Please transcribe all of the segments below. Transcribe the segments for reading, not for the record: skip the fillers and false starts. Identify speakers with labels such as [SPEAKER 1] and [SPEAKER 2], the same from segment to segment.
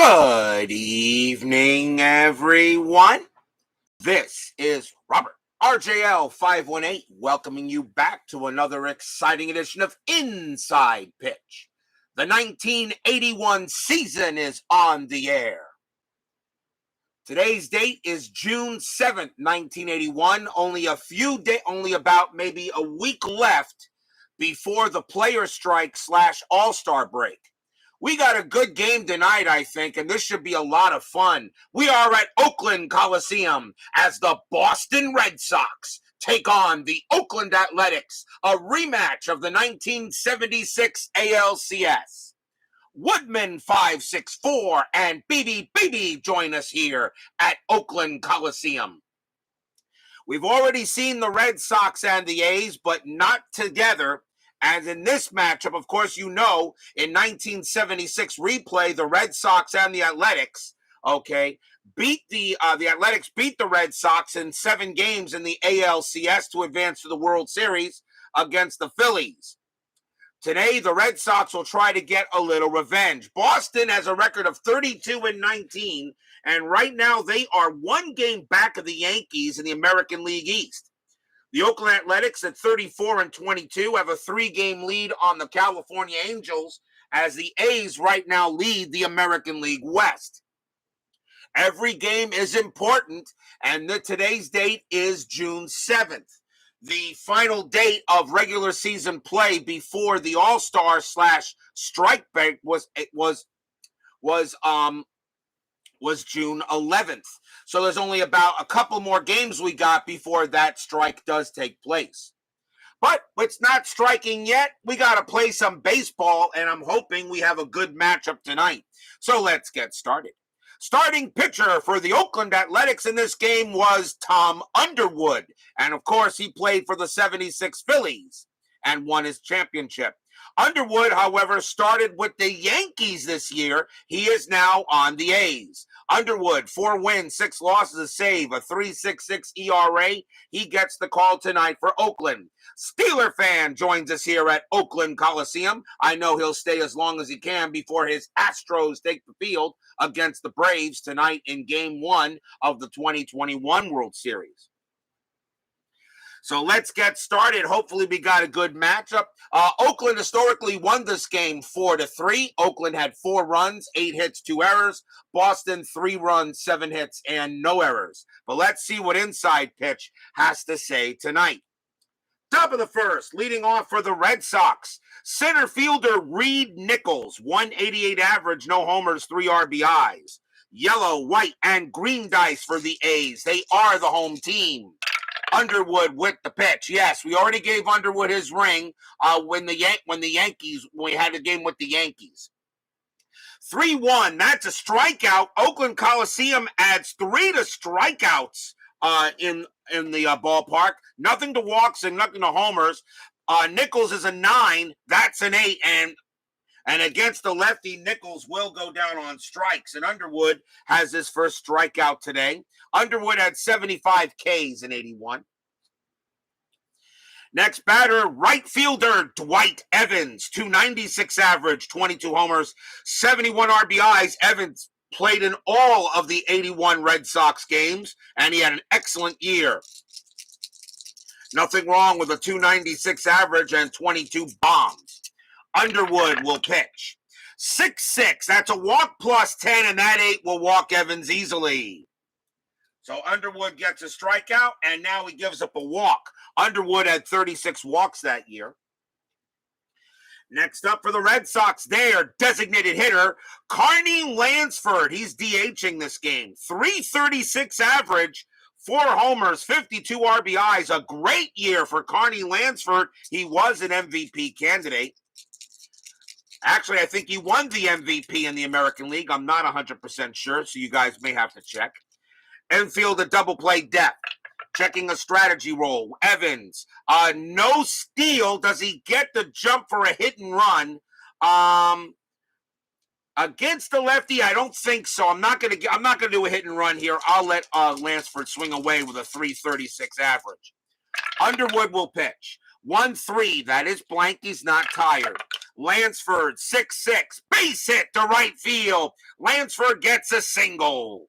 [SPEAKER 1] Good evening, everyone. This is Robert, RJL 518, welcoming you back to another exciting edition of Inside Pitch. The 1981 season is on the air. Today's date is June 7th, 1981. Only about maybe a week left before the player strike / All-Star break. We got a good game tonight, I think, and this should be a lot of fun. We are at Oakland Coliseum as the Boston Red Sox take on the Oakland Athletics, a rematch of the 1976 ALCS. Woodman 564 and BB join us here at Oakland Coliseum. We've already seen the Red Sox and the A's, but not together. And in this matchup, of course, in 1976 replay, the Red Sox and the Athletics, beat the Athletics beat the Red Sox in 7 games in the ALCS to advance to the World Series against the Phillies. Today, the Red Sox will try to get a little revenge. Boston has a record of 32-19, and right now they are 1 game back of the Yankees in the American League East. The Oakland Athletics at 34-22 have a 3-game lead on the California Angels as the A's right now lead the American League West. Every game is important, and today's date is June 7th. The final date of regular season play before the All-Star / strike break was June 11th. So there's only about a couple more games we got before that strike does take place. But it's not striking yet. We got to play some baseball, and I'm hoping we have a good matchup tonight. So let's get started. Starting pitcher for the Oakland Athletics in this game was Tom Underwood. And of course, he played for the 76 Phillies and won his championship. Underwood, however, started with the Yankees this year. He is now on the A's. Underwood, 4 wins, 6 losses, a save, a 3.66 ERA. He gets the call tonight for Oakland. Steeler fan joins us here at Oakland Coliseum. I know he'll stay as long as he can before his Astros take the field against the Braves tonight in Game 1 of the 2021 World Series. So let's get started. Hopefully we got a good matchup. Oakland historically won this game 4-3. Oakland had 4 runs, 8 hits, 2 errors. Boston, 3 runs, 7 hits, and no errors. But let's see what Inside Pitch has to say tonight. Top of the first, leading off for the Red Sox, center fielder Reed Nichols, 188 average, no homers, 3 RBIs. Yellow, white, and green dice for the A's. They are the home team. Underwood with the pitch. Yes, we already gave Underwood his ring when we had a game with the Yankees. 3-1. That's a strikeout. Oakland Coliseum adds 3 to strikeouts in the ballpark. Nothing to walks and nothing to homers. Nichols is a 9. That's an 8. And against the lefty, Nichols will go down on strikes. And Underwood has his first strikeout today. Underwood had 75 Ks in 81. Next batter, right fielder Dwight Evans, 296 average, 22 homers, 71 RBIs. Evans played in all of the 81 Red Sox games, and he had an excellent year. Nothing wrong with a 296 average and 22 bombs. Underwood will pitch. 6-6. That's a walk plus 10, and that 8 will walk Evans easily. So Underwood gets a strikeout, and now he gives up a walk. Underwood had 36 walks that year. Next up for the Red Sox, their designated hitter, Carney Lansford. He's DHing this game. 336 average, 4 homers, 52 RBIs. A great year for Carney Lansford. He was an MVP candidate. Actually, I think he won the MVP in the American League. I'm not 100% sure, so you guys may have to check. Infield a double play depth. Checking a strategy roll. Evans. No steal. Does he get the jump for a hit and run? Against the lefty, I don't think so. I'm not gonna do a hit and run here. I'll let Lansford swing away with a 336 average. Underwood will pitch. 1-3. That is blank. He's not tired. Lansford, 6-6, base hit to right field. Lansford gets a single.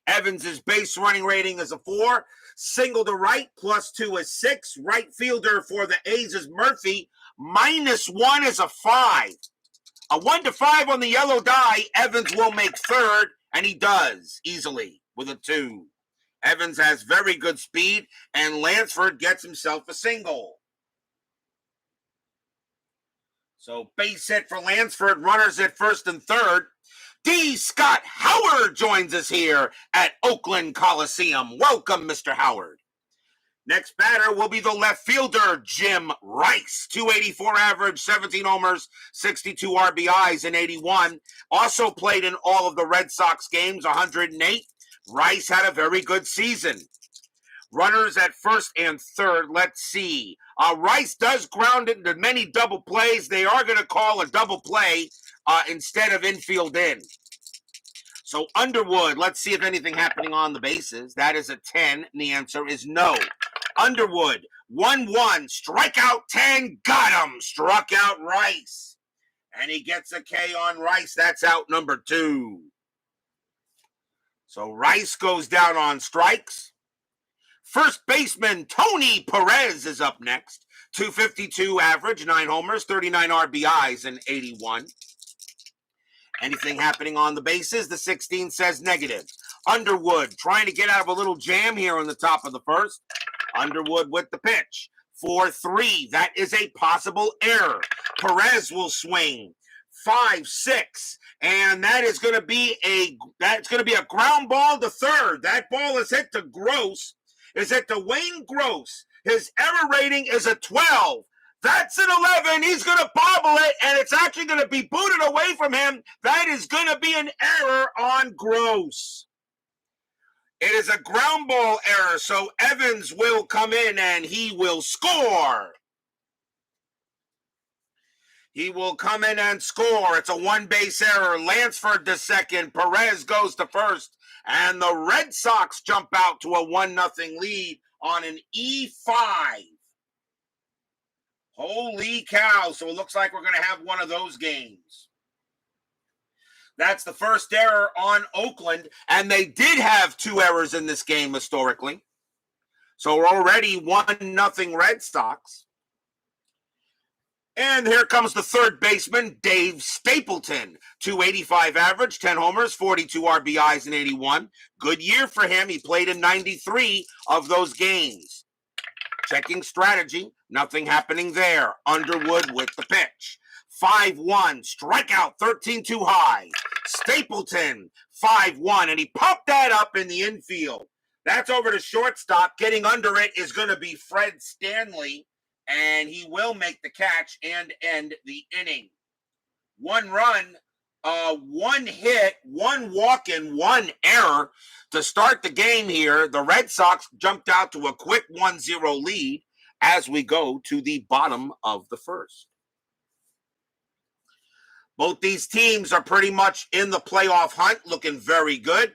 [SPEAKER 1] Evans' base running rating is a 4. Single to right, +2 is 6. Right fielder for the A's is Murphy. -1 is a 5. A 1-5 on the yellow die. Evans will make third, and he does easily with a 2. Evans has very good speed, and Lansford gets himself a single. So base hit for Lansford, runners at first and third. D. Scott Howard joins us here at Oakland Coliseum. Welcome, Mr. Howard. Next batter will be the left fielder, Jim Rice. 284 average, 17 homers, 62 RBIs in 81. Also played in all of the Red Sox games, 108. Rice had a very good season. Runners at first and third. Let's see. Rice does ground into many double plays. They are going to call a double play instead of infield in. So Underwood, let's see if anything happening on the bases. That is a 10, and the answer is no. Underwood, 1-1, strikeout 10, got him. Struck out Rice. And he gets a K on Rice. That's out number 2. So Rice goes down on strikes. First baseman Tony Perez is up next. 252 average, 9 homers, 39 RBIs in 81. Anything happening on the bases? The 16 says negative. Underwood trying to get out of a little jam here on the top of the first. Underwood with the pitch. 4-3. That is a possible error. Perez will swing. 5-6. And that is going to be a ground ball to third. That ball is hit to Gross. Is it Dwayne Gross? His error rating is a 12. That's an 11. He's going to bobble it, and it's actually going to be booted away from him. That is going to be an error on Gross. It is a ground ball error, so Evans will come in, and he will score. He will come in and score. It's a one-base error. Lansford to second. Perez goes to first. And the Red Sox jump out to a 1-0 lead on an E5. Holy cow. So it looks like we're going to have one of those games. That's the first error on Oakland. And they did have 2 errors in this game historically. So we're already 1-0 Red Sox. And here comes the third baseman, Dave Stapleton. 285 average, 10 homers, 42 RBIs in 81. Good year for him. He played in 93 of those games. Checking strategy. Nothing happening there. Underwood with the pitch. 5-1. Strikeout 13 too high. Stapleton 5-1. And he popped that up in the infield. That's over to shortstop. Getting under it is going to be Fred Stanley. And he will make the catch and end the inning. 1 run, 1 hit, 1 walk-in, 1 error to start the game here. The Red Sox jumped out to a quick 1-0 lead as we go to the bottom of the first. Both these teams are pretty much in the playoff hunt, looking very good.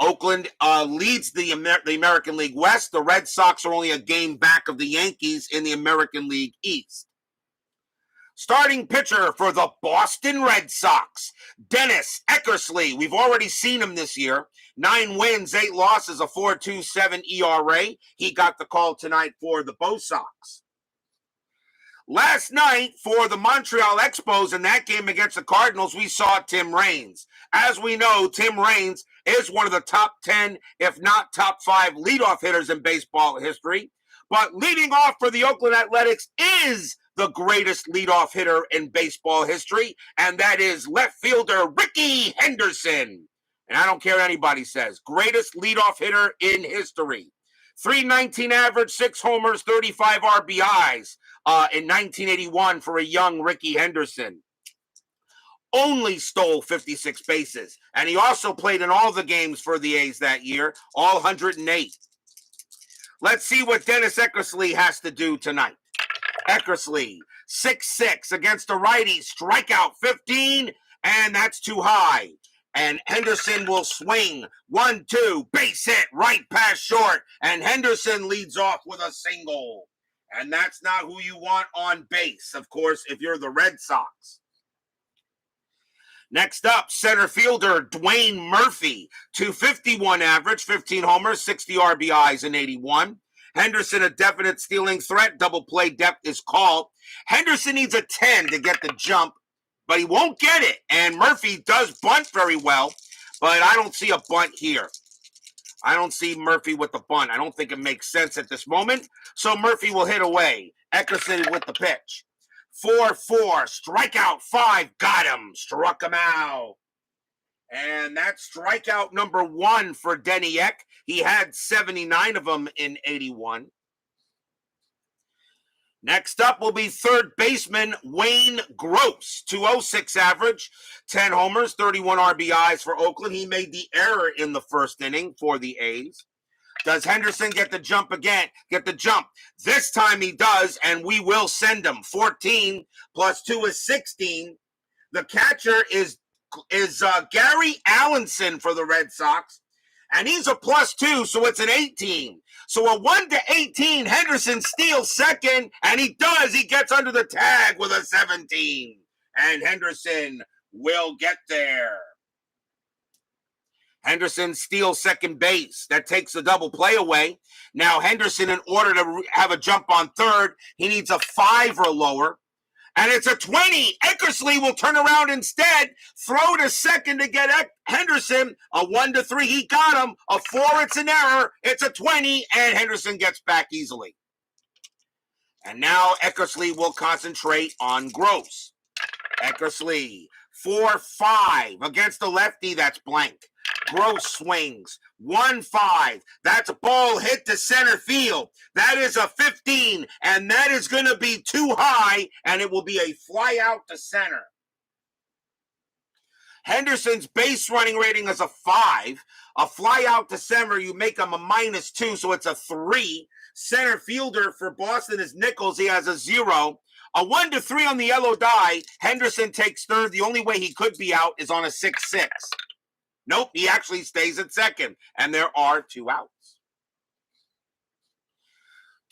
[SPEAKER 1] Oakland leads the American League West. The Red Sox are only a game back of the Yankees in the American League East. Starting pitcher for the Boston Red Sox, Dennis Eckersley. We've already seen him this year. 9 wins, 8 losses, a 4.27 ERA. He got the call tonight for the BOS Sox. Last night for the Montreal Expos in that game against the Cardinals, we saw Tim Raines. As we know, Tim Raines is one of the top 10, if not top 5 leadoff hitters in baseball history. But leading off for the Oakland Athletics is the greatest leadoff hitter in baseball history, and that is left fielder Rickey Henderson. And I don't care what anybody says. Greatest leadoff hitter in history. 319 average, 6 homers, 35 RBIs in 1981 for a young Rickey Henderson. Only stole 56 bases. And he also played in all the games for the A's that year, all 108. Let's see what Dennis Eckersley has to do tonight. Eckersley, 6-6 against a righty, strikeout 15, and that's too high. And Henderson will swing. 1-2, base hit, right past short. And Henderson leads off with a single. And that's not who you want on base, of course, if you're the Red Sox. Next up, center fielder Dwayne Murphy, 251 average, 15 homers, 60 RBIs in 81. Henderson, a definite stealing threat. Double play depth is called. Henderson needs a 10 to get the jump, but he won't get it. And Murphy does bunt very well, but I don't see a bunt here. I don't see Murphy with the bunt. I don't think it makes sense at this moment. So Murphy will hit away. Eckersley with the pitch. 4-4, strikeout 5, got him, struck him out. And that's strikeout number 1 for Denny Eck. He had 79 of them in 81. Next up will be third baseman Wayne Gross, 206 average, 10 homers, 31 RBIs for Oakland. He made the error in the first inning for the A's. Does Henderson get the jump again? Get the jump. This time he does, and we will send him. 14 plus 2 is 16. The catcher is Gary Allenson for the Red Sox, and he's a +2, so it's an 18. So a 1-18, Henderson steals second, and he does. He gets under the tag with a 17, and Henderson will get there. Henderson steals second base. That takes the double play away. Now Henderson, in order to have a jump on third, he needs a 5 or lower. And it's a 20. Eckersley will turn around instead, throw to second to get Henderson. A 1-3, he got him. A 4, it's an error. It's a 20, and Henderson gets back easily. And now Eckersley will concentrate on Gross. Eckersley, 4-5 against the lefty. That's blank. Gross swings. 1-5. That's a ball hit to center field. That is a 15, and that is going to be too high, and it will be a fly out to center. Henderson's base running rating is a 5. A fly out to center, you make him a -2, so it's a 3. Center fielder for Boston is Nichols. He has a 0. A 1-3 on the yellow die. Henderson takes third. The only way he could be out is on a 6-6. Nope, he actually stays at second, and there are 2 outs.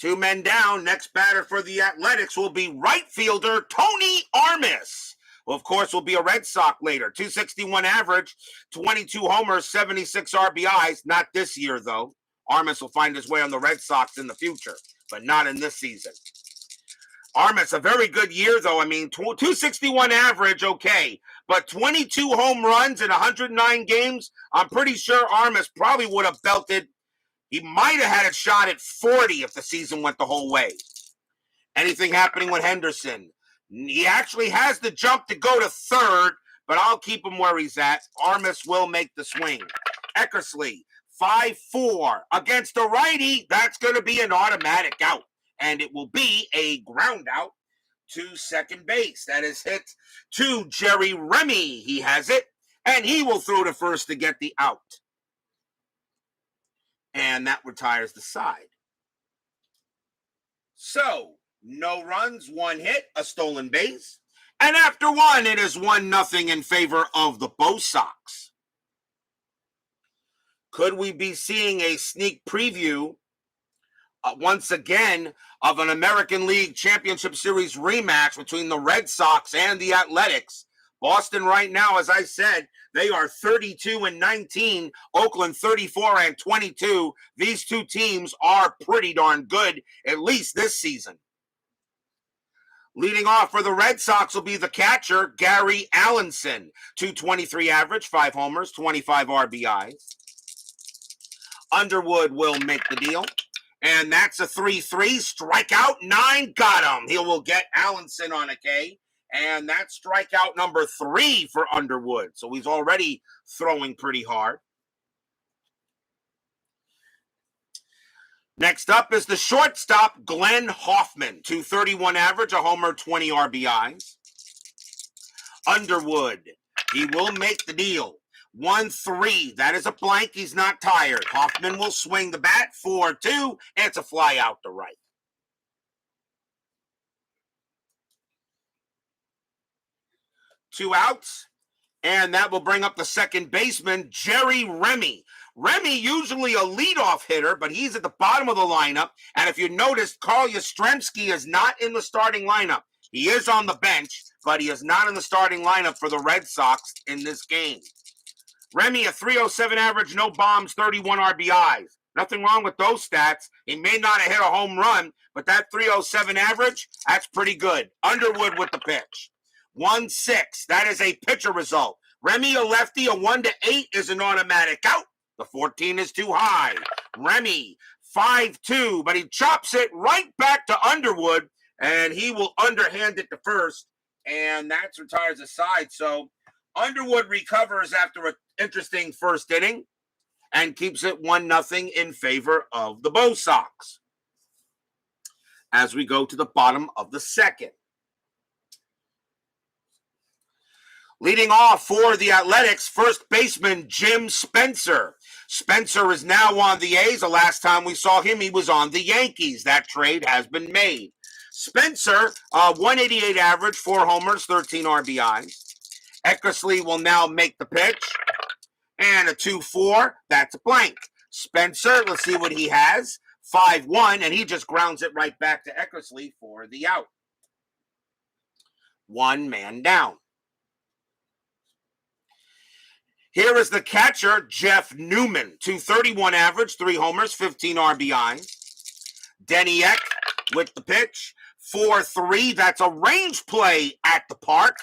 [SPEAKER 1] 2 men down. Next batter for the Athletics will be right fielder Tony Armas. Well, of course, will be a Red Sox later. 261 average, 22 homers, 76 RBIs. Not this year, though. Armas will find his way on the Red Sox in the future, but not in this season. Armas, a very good year, though. I mean, 261 average, okay. But 22 home runs in 109 games, I'm pretty sure Armas probably would have belted. He might have had a shot at 40 if the season went the whole way. Anything happening with Henderson? He actually has the jump to go to third, but I'll keep him where he's at. Armas will make the swing. Eckersley, 5-4 against the righty. That's going to be an automatic out, and it will be a ground out to second base. That is hit to Jerry Remy. He has it, and he will throw to first to get the out. And that retires the side. So, no runs, 1 hit, a stolen base. And after 1, it is 1-0 in favor of the BOS Sox. Could we be seeing a sneak preview once again of an American League Championship Series rematch between the Red Sox and the Athletics? Boston right now, as I said, they are 32-19. Oakland 34-22. These 2 teams are pretty darn good, at least this season. Leading off for the Red Sox will be the catcher, Gary Allenson. 223 average, 5 homers, 25 RBIs. Underwood will make the deal. And that's a 3-3. Strikeout 9. Got him. He will get Allenson on a K. And that's strikeout number 3 for Underwood. So he's already throwing pretty hard. Next up is the shortstop, Glenn Hoffman. 231 average, a homer, 20 RBIs. Underwood, he will make the deal. 1-3, that is a blank. He's not tired. Hoffman will swing the bat. 4-2, it's a fly out to right. Two outs, and that will bring up the second baseman, Jerry Remy. Remy, usually a leadoff hitter, but he's at the bottom of the lineup. And if you notice, Carl Yastrzemski is not in the starting lineup. He is on the bench, but he is not in the starting lineup for the Red Sox in this game. Remy, a 307 average, no bombs, 31 RBIs. Nothing wrong with those stats. He may not have hit a home run, but that 307 average, that's pretty good. Underwood with the pitch. 1-6. That is a pitcher result. Remy, a lefty, a 1-8 is an automatic out. The 14 is too high. Remy, 5-2, but he chops it right back to Underwood, and he will underhand it to first, and that retires the side. So Underwood recovers after an interesting first inning and keeps it 1-0 in favor of the Bo Sox. As we go to the bottom of the second. Leading off for the Athletics, first baseman Jim Spencer. Spencer is now on the A's. The last time we saw him, he was on the Yankees. That trade has been made. Spencer, 188 average, 4 homers, 13 RBIs. Eckersley will now make the pitch. And a 2-4, that's a blank. Spencer, let's see what he has. 5-1, and he just grounds it right back to Eckersley for the out. 1 man down. Here is the catcher, Jeff Newman. 231 average, 3 homers, 15 RBI. Denny Eck with the pitch. 4-3, that's a range play at the park.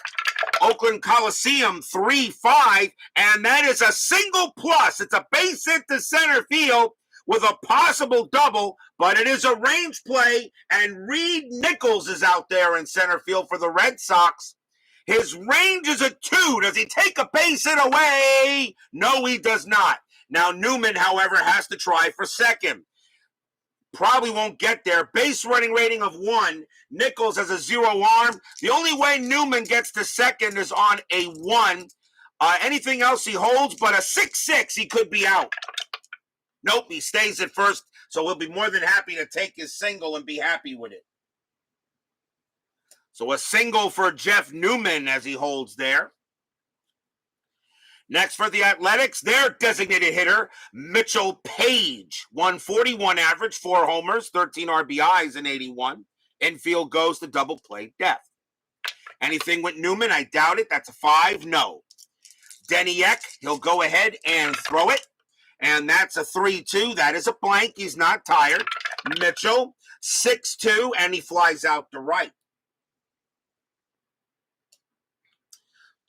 [SPEAKER 1] Oakland Coliseum, 3-5, and that is a single plus. It's a base hit to center field with a possible double, but it is a range play, and Reed Nichols is out there in center field for the Red Sox. His range is a 2. Does he take a base hit away? No, he does not. Now, Newman, however, has to try for second. Probably won't get there. Base running rating of 1. Nichols has a 0 arm. The only way Newman gets to second is on a 1. Anything else he holds, but a 6-6, he could be out. Nope, he stays at first, so he'll be more than happy to take his single and be happy with it. So a single for Jeff Newman as he holds there. Next for the Athletics, their designated hitter, Mitchell Page. 141 average, 4 homers, 13 RBIs in 81. Infield goes to double play depth. Anything with Newman? I doubt it. That's a 5. No. Denny Eck, he'll go ahead and throw it. And that's a 3-2. That is a blank. He's not tired. Mitchell, 6-2, and he flies out to right.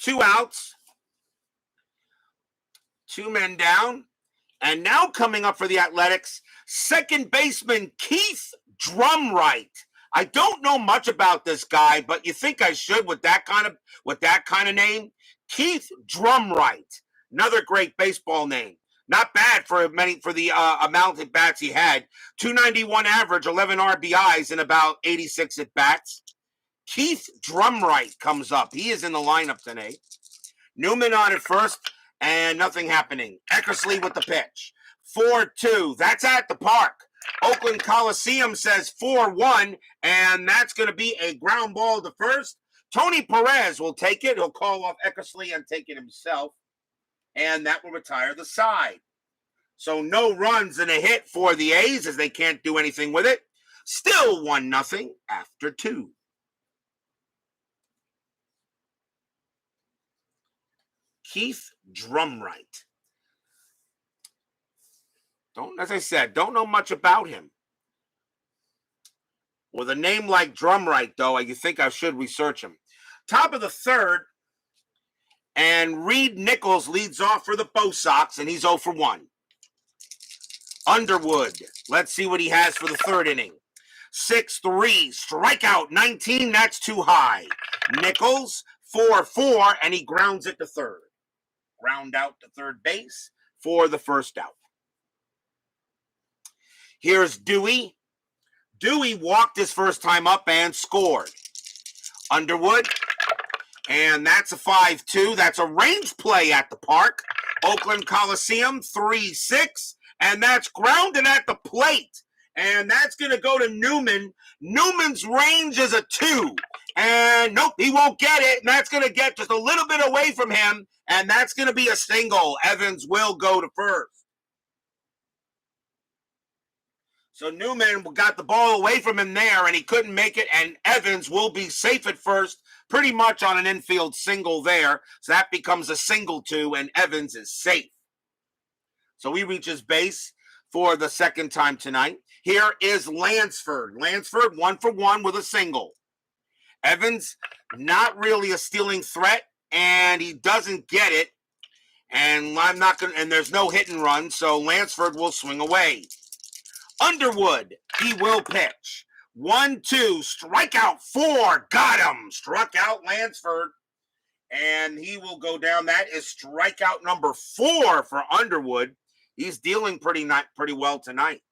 [SPEAKER 1] 2 outs. 2 men down. And now coming up for the Athletics, second baseman Keith Drumright. I don't know much about this guy, but you think I should with that kind of name? Keith Drumright. Another great baseball name. Not bad for the amount of bats he had. 291 average, 11 RBIs in about 86 at bats. Keith Drumright comes up. He is in the lineup today. Newman on at first, and nothing happening. Eckersley with the pitch. 4-2. That's at the park. Oakland Coliseum says 4-1, and that's going to be a ground ball to first. Tony Perez will take it. He'll call off Eckersley and take it himself, and that will retire the side. So no runs and a hit for the A's as they can't do anything with it. Still 1-0 after 2. Keith Drumright. As I said, don't know much about him. With a name like Drumright, though, you think I should research him. Top of the third, and Reed Nichols leads off for the Bo Sox, and he's 0 for 1. Underwood, let's see what he has for the third inning. 6-3, strikeout 19, that's too high. Nichols, 4-4, and he grounds it to third. Ground out to third base for the first out. Here's Dewey. Dewey walked his first time up and scored. Underwood, and that's a 5-2. That's a range play at the park. Oakland Coliseum, 3-6, and that's grounded at the plate. And that's going to go to Newman. Newman's range is a 2. And nope, he won't get it. And that's going to get just a little bit away from him. And that's going to be a single. Evans will go to first. So Newman got the ball away from him there, and he couldn't make it, and Evans will be safe at first, pretty much on an infield single there. So that becomes a single two, and Evans is safe. So he reaches base for the second time tonight. Here is Lansford. Lansford 1 for 1 with a single. Evans, not really a stealing threat, and he doesn't get it. And and there's no hit and run, so Lansford will swing away. Underwood, he will pitch. 1-2, strikeout 4, got him. Struck out Lansford, and he will go down. That is strikeout number 4 for Underwood. He's dealing pretty well tonight.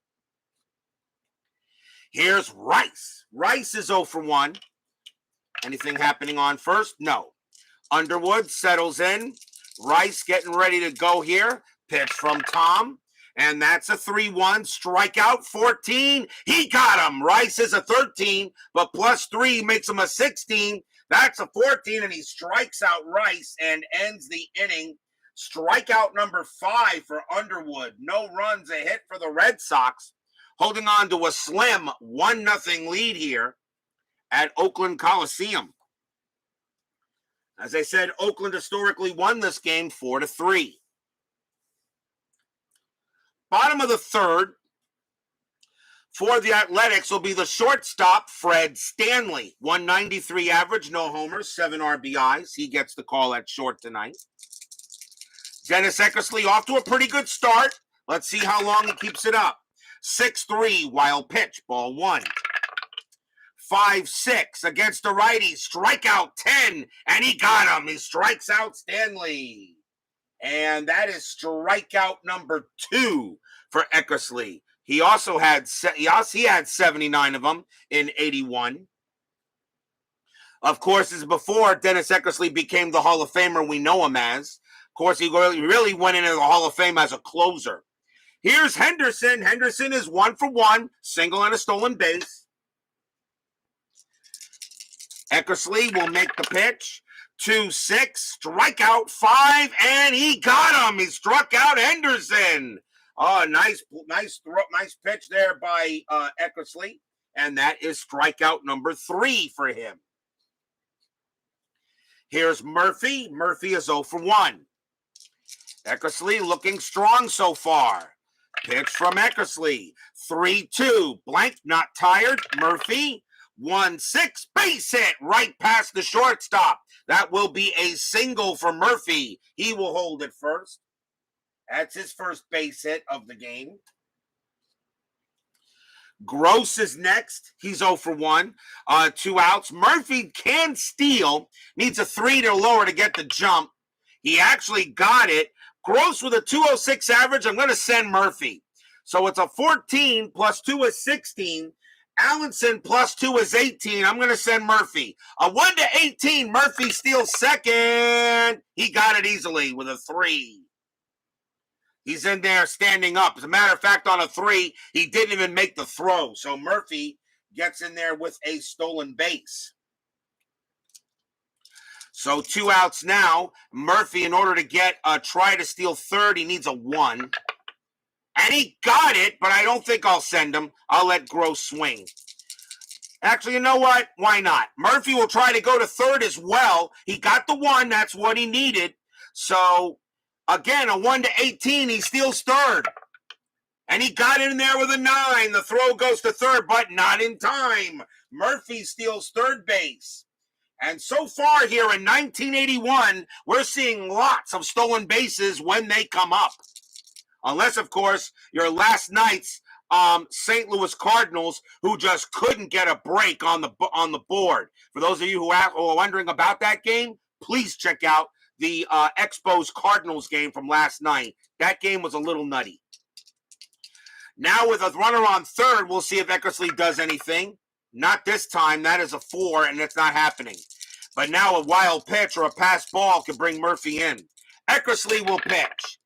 [SPEAKER 1] Here's Rice. Rice is 0 for 1. Anything happening on first? No. Underwood settles in. Rice getting ready to go here. Pitch from Tom. And that's a 3-1. Strikeout 14. He got him. Rice is a 13, but +3 makes him a 16. That's a 14, and he strikes out Rice and ends the inning. Strikeout number 5 for Underwood. No runs, a hit for the Red Sox. Holding on to a slim 1-0 lead here at Oakland Coliseum. As I said, Oakland historically won this game 4-3. Bottom of the third for the Athletics will be the shortstop, Fred Stanley. 193 average, no homers, 7 RBIs. He gets the call at short tonight. Dennis Eckersley off to a pretty good start. Let's see how long he keeps it up. 6-3, wild pitch, ball 1. 5-6 against the righty, strikeout 10, and he got him. He strikes out Stanley. And that is strikeout number 2 for Eckersley. He also had 79 of them in 81. Of course, this is before Dennis Eckersley became the Hall of Famer we know him as. Of course, he really went into the Hall of Fame as a closer. Here's Henderson. Henderson is 1 for 1, single and a stolen base. Eckersley will make the pitch. 2-6, strikeout 5, and he got him. He struck out Henderson. Oh, nice pitch there by Eckersley, and that is strikeout number 3 for him. Here's Murphy. Murphy is 0 for 1. Eckersley looking strong so far. Pitch from Eckersley. 3-2. Blank, not tired. Murphy. 1-6. Base hit right past the shortstop. That will be a single for Murphy. He will hold it first. That's his first base hit of the game. Gross is next. He's 0 for 1. 2 outs. Murphy can steal. Needs a 3 to lower to get the jump. He actually got it. Gross with a 206 average. I'm going to send Murphy. So it's a 14 plus 2 is 16. Allenson plus 2 is 18. I'm going to send Murphy. A 1-18. Murphy steals second. He got it easily with a 3. He's in there standing up. As a matter of fact, on a 3, he didn't even make the throw. So Murphy gets in there with a stolen base. So 2 outs now. Murphy, in order to try to steal third, he needs a 1. And he got it, but I don't think I'll send him. I'll let Gross swing. Actually, you know what? Why not? Murphy will try to go to third as well. He got the 1. That's what he needed. So, again, a 1-18. He steals third. And he got in there with a 9. The throw goes to third, but not in time. Murphy steals third base. And so far here in 1981, we're seeing lots of stolen bases when they come up. Unless, of course, your last night's St. Louis Cardinals, who just couldn't get a break on the board. For those of you who are wondering about that game, please check out the Expos Cardinals game from last night. That game was a little nutty. Now with a runner on third, we'll see if Eckersley does anything. Not this time. That is a 4, and it's not happening. But now a wild pitch or a pass ball can bring Murphy in. Eckersley will pitch.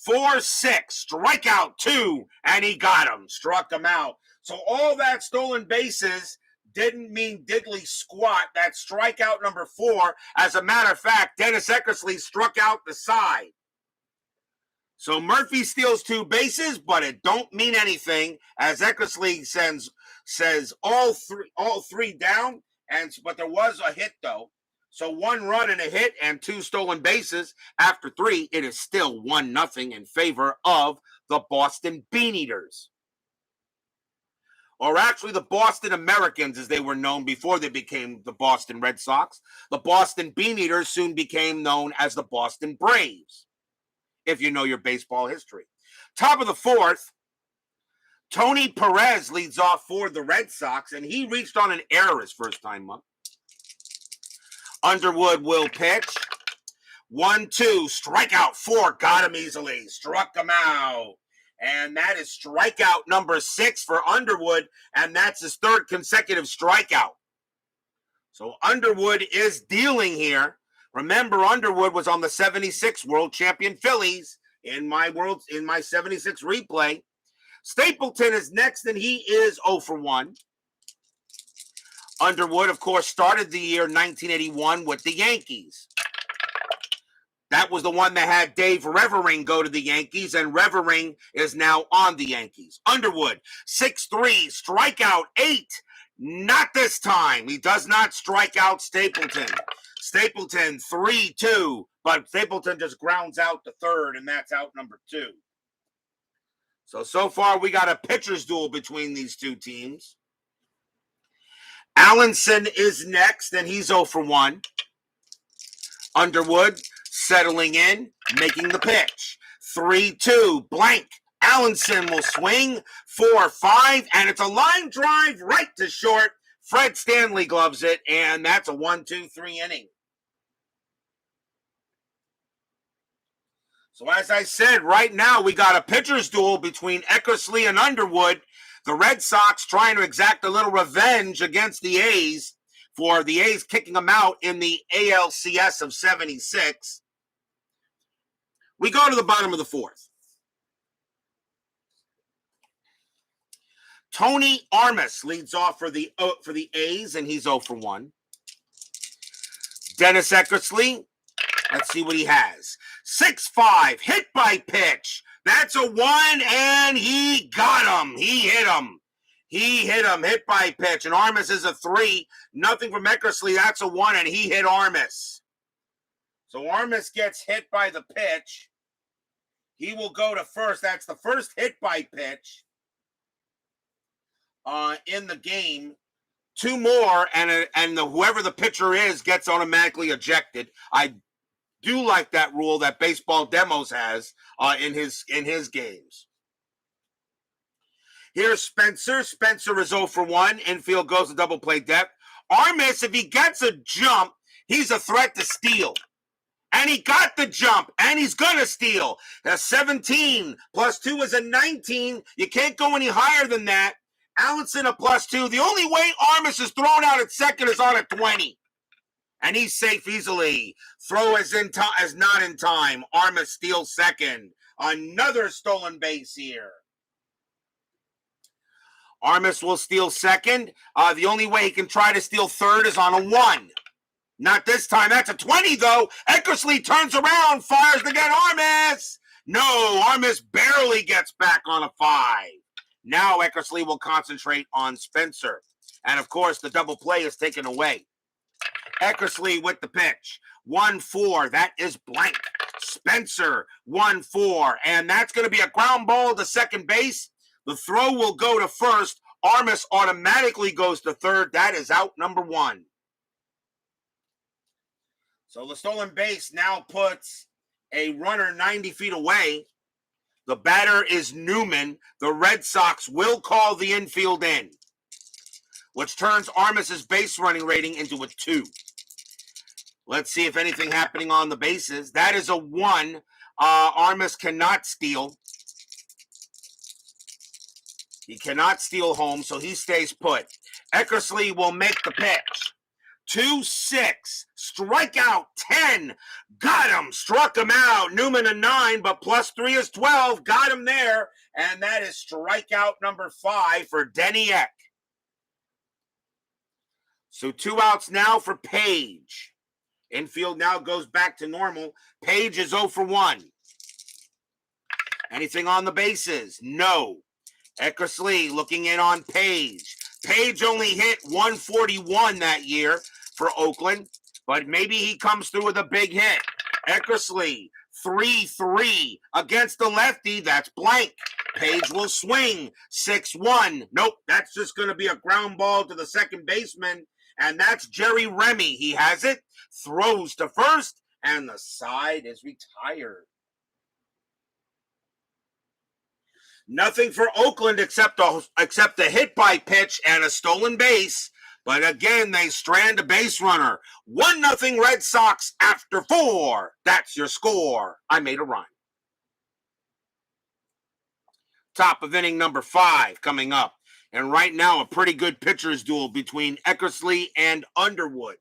[SPEAKER 1] 4-6, strikeout 2, and he got him, struck him out. So all that stolen bases didn't mean diddly squat. That strikeout number 4. As a matter of fact, Dennis Eckersley struck out the side. So Murphy steals 2 bases, but it don't mean anything, as Eckersley says all three down, but there was a hit though. So 1 run and a hit and 2 stolen bases. After 3, it is still 1-0 in favor of the Boston Beaneaters. Or actually the Boston Americans, as they were known before they became the Boston Red Sox. The Boston Beaneaters soon became known as the Boston Braves, if you know your baseball history. Top of the 4th, Tony Perez leads off for the Red Sox, and he reached on an error his first time up. Underwood will pitch. 1-2, strikeout 4, got him easily, struck him out. And that is strikeout number 6 for Underwood, and that's his 3rd consecutive strikeout. So Underwood is dealing here. Remember, Underwood was on the 76 world champion Phillies in my 76 replay. Stapleton is next, and he is 0 for 1. Underwood, of course, started the year 1981 with the Yankees. That was the one that had Dave Revering go to the Yankees, and Revering is now on the Yankees. Underwood, 6-3, strikeout 8. Not this time. He does not strike out Stapleton. Stapleton, 3-2, but Stapleton just grounds out the 3rd, and that's out number 2. So far we got a pitcher's duel between these 2 teams. Allenson is next, and he's 0 for 1. Underwood settling in, making the pitch. 3-2, blank. Allenson will swing 4-5, and it's a line drive right to short. Fred Stanley gloves it, and that's a 1-2-3 inning. So as I said, right now we got a pitcher's duel between Eckersley and Underwood. The Red Sox trying to exact a little revenge against the A's for the A's kicking them out in the ALCS of 76. We go to the bottom of the 4th. Tony Armas leads off for the A's, and he's 0 for 1. Dennis Eckersley, let's see what he has. 6-5, hit by pitch. That's a 1, and he got him. He hit him. Hit by pitch. And Armas is a 3. Nothing from Eckersley. That's a 1, and he hit Armas. So Armas gets hit by the pitch. He will go to first. That's the first hit by pitch in the game. 2 more, and whoever the pitcher is gets automatically ejected. I do like that rule that Baseball Demos has in his games. Here's Spencer. Spencer is 0 for 1. Infield goes to double play depth. Armas, if he gets a jump, he's a threat to steal. And he got the jump, and he's going to steal. That's 17 plus 2 is a 19. You can't go any higher than that. Allenson a +2. The only way Armas is thrown out at second is on a 20. And he's safe easily. Throw is not in time. Armas steals second. Another stolen base here. Armas will steal second. The only way he can try to steal third is on a 1. Not this time. That's a 20, though. Eckersley turns around, fires to get Armas. No, Armas barely gets back on a 5. Now Eckersley will concentrate on Spencer. And, of course, the double play is taken away. Eckersley with the pitch. 1-4. That is blank. Spencer, 1-4. And that's going to be a ground ball to second base. The throw will go to first. Armas automatically goes to third. That is out number 1. So the stolen base now puts a runner 90 feet away. The batter is Newman. The Red Sox will call the infield in, which turns Armas's base running rating into a 2. Let's see if anything happening on the bases. That is a 1. Armas cannot steal. He cannot steal home, so he stays put. Eckersley will make the pitch. 2-6. Strikeout 10. Got him. Struck him out. Newman a 9, but +3 is 12. Got him there. And that is strikeout number 5 for Denny Eck. So 2 outs now for Page. Infield now goes back to normal. Page is 0 for 1. Anything on the bases? No. Eckersley looking in on Page. Page only hit 141 that year for Oakland, but maybe he comes through with a big hit. Eckersley, 3-3 against the lefty. That's blank. Page will swing. 6-1. Nope, that's just going to be a ground ball to the second baseman, and that's Jerry Remy. He has it, throws to first, and the side is retired. Nothing for Oakland except a hit by pitch and a stolen base. But again, they strand a base runner. 1-0 Red Sox after 4. That's your score. I made a rhyme. Top of inning number 5 coming up. And right now, a pretty good pitcher's duel between Eckersley and Underwood.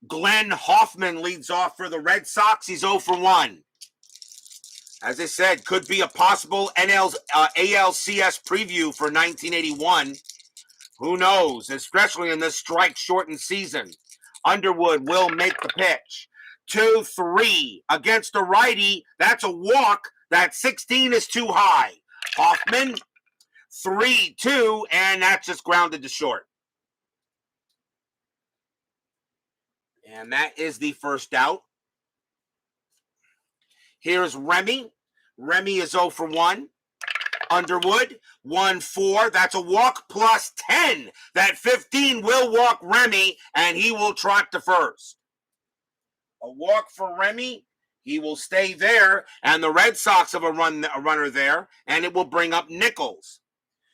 [SPEAKER 1] Glenn Hoffman leads off for the Red Sox. He's 0 for 1. As I said, could be a possible ALCS preview for 1981. Who knows, especially in this strike-shortened season. Underwood will make the pitch. 2-3 against a righty. That's a walk. That 16 is too high. Hoffman, 3-2, and that's just grounded to short. And that is the first out. Here's Remy. Remy is 0 for 1. Underwood, 1-4. That's a walk plus 10. That 15 will walk Remy, and he will trot to first. A walk for Remy. He will stay there, and the Red Sox have a runner there, and it will bring up Nichols.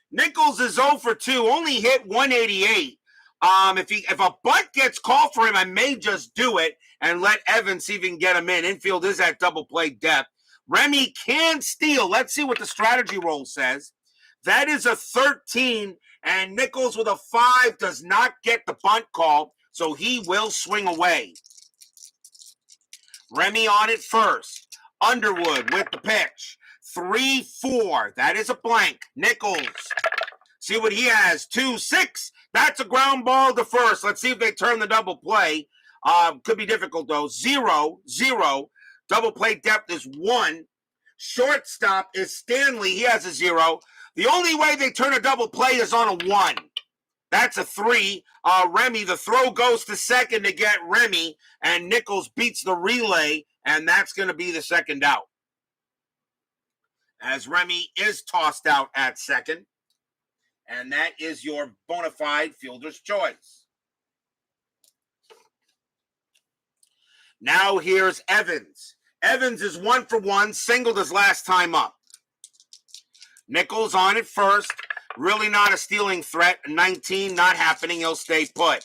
[SPEAKER 1] Nichols is 0 for 2, only hit 188. If a bunt gets called for him, I may just do it and let Evans see if he can get him in. Infield is at double play depth. Remy can steal. Let's see what the strategy roll says. That is a 13, and Nichols with a 5 does not get the bunt call, so he will swing away. Remy on it first. Underwood with the pitch. 3-4. That is a blank. Nichols. See what he has. 2-6. That's a ground ball to first. Let's see if they turn the double play. Could be difficult, though. 0-0. Double play depth is 1. Shortstop is Stanley. He has a 0. The only way they turn a double play is on a 1. That's a 3. Remy, the throw goes to second to get Remy, and Nichols beats the relay, and that's going to be the second out. As Remy is tossed out at second, and that is your bona fide fielder's choice. Now here's Evans. Evans is 1 for 1, singled his last time up. Nichols on it first. Really not a stealing threat. 19, not happening. He'll stay put.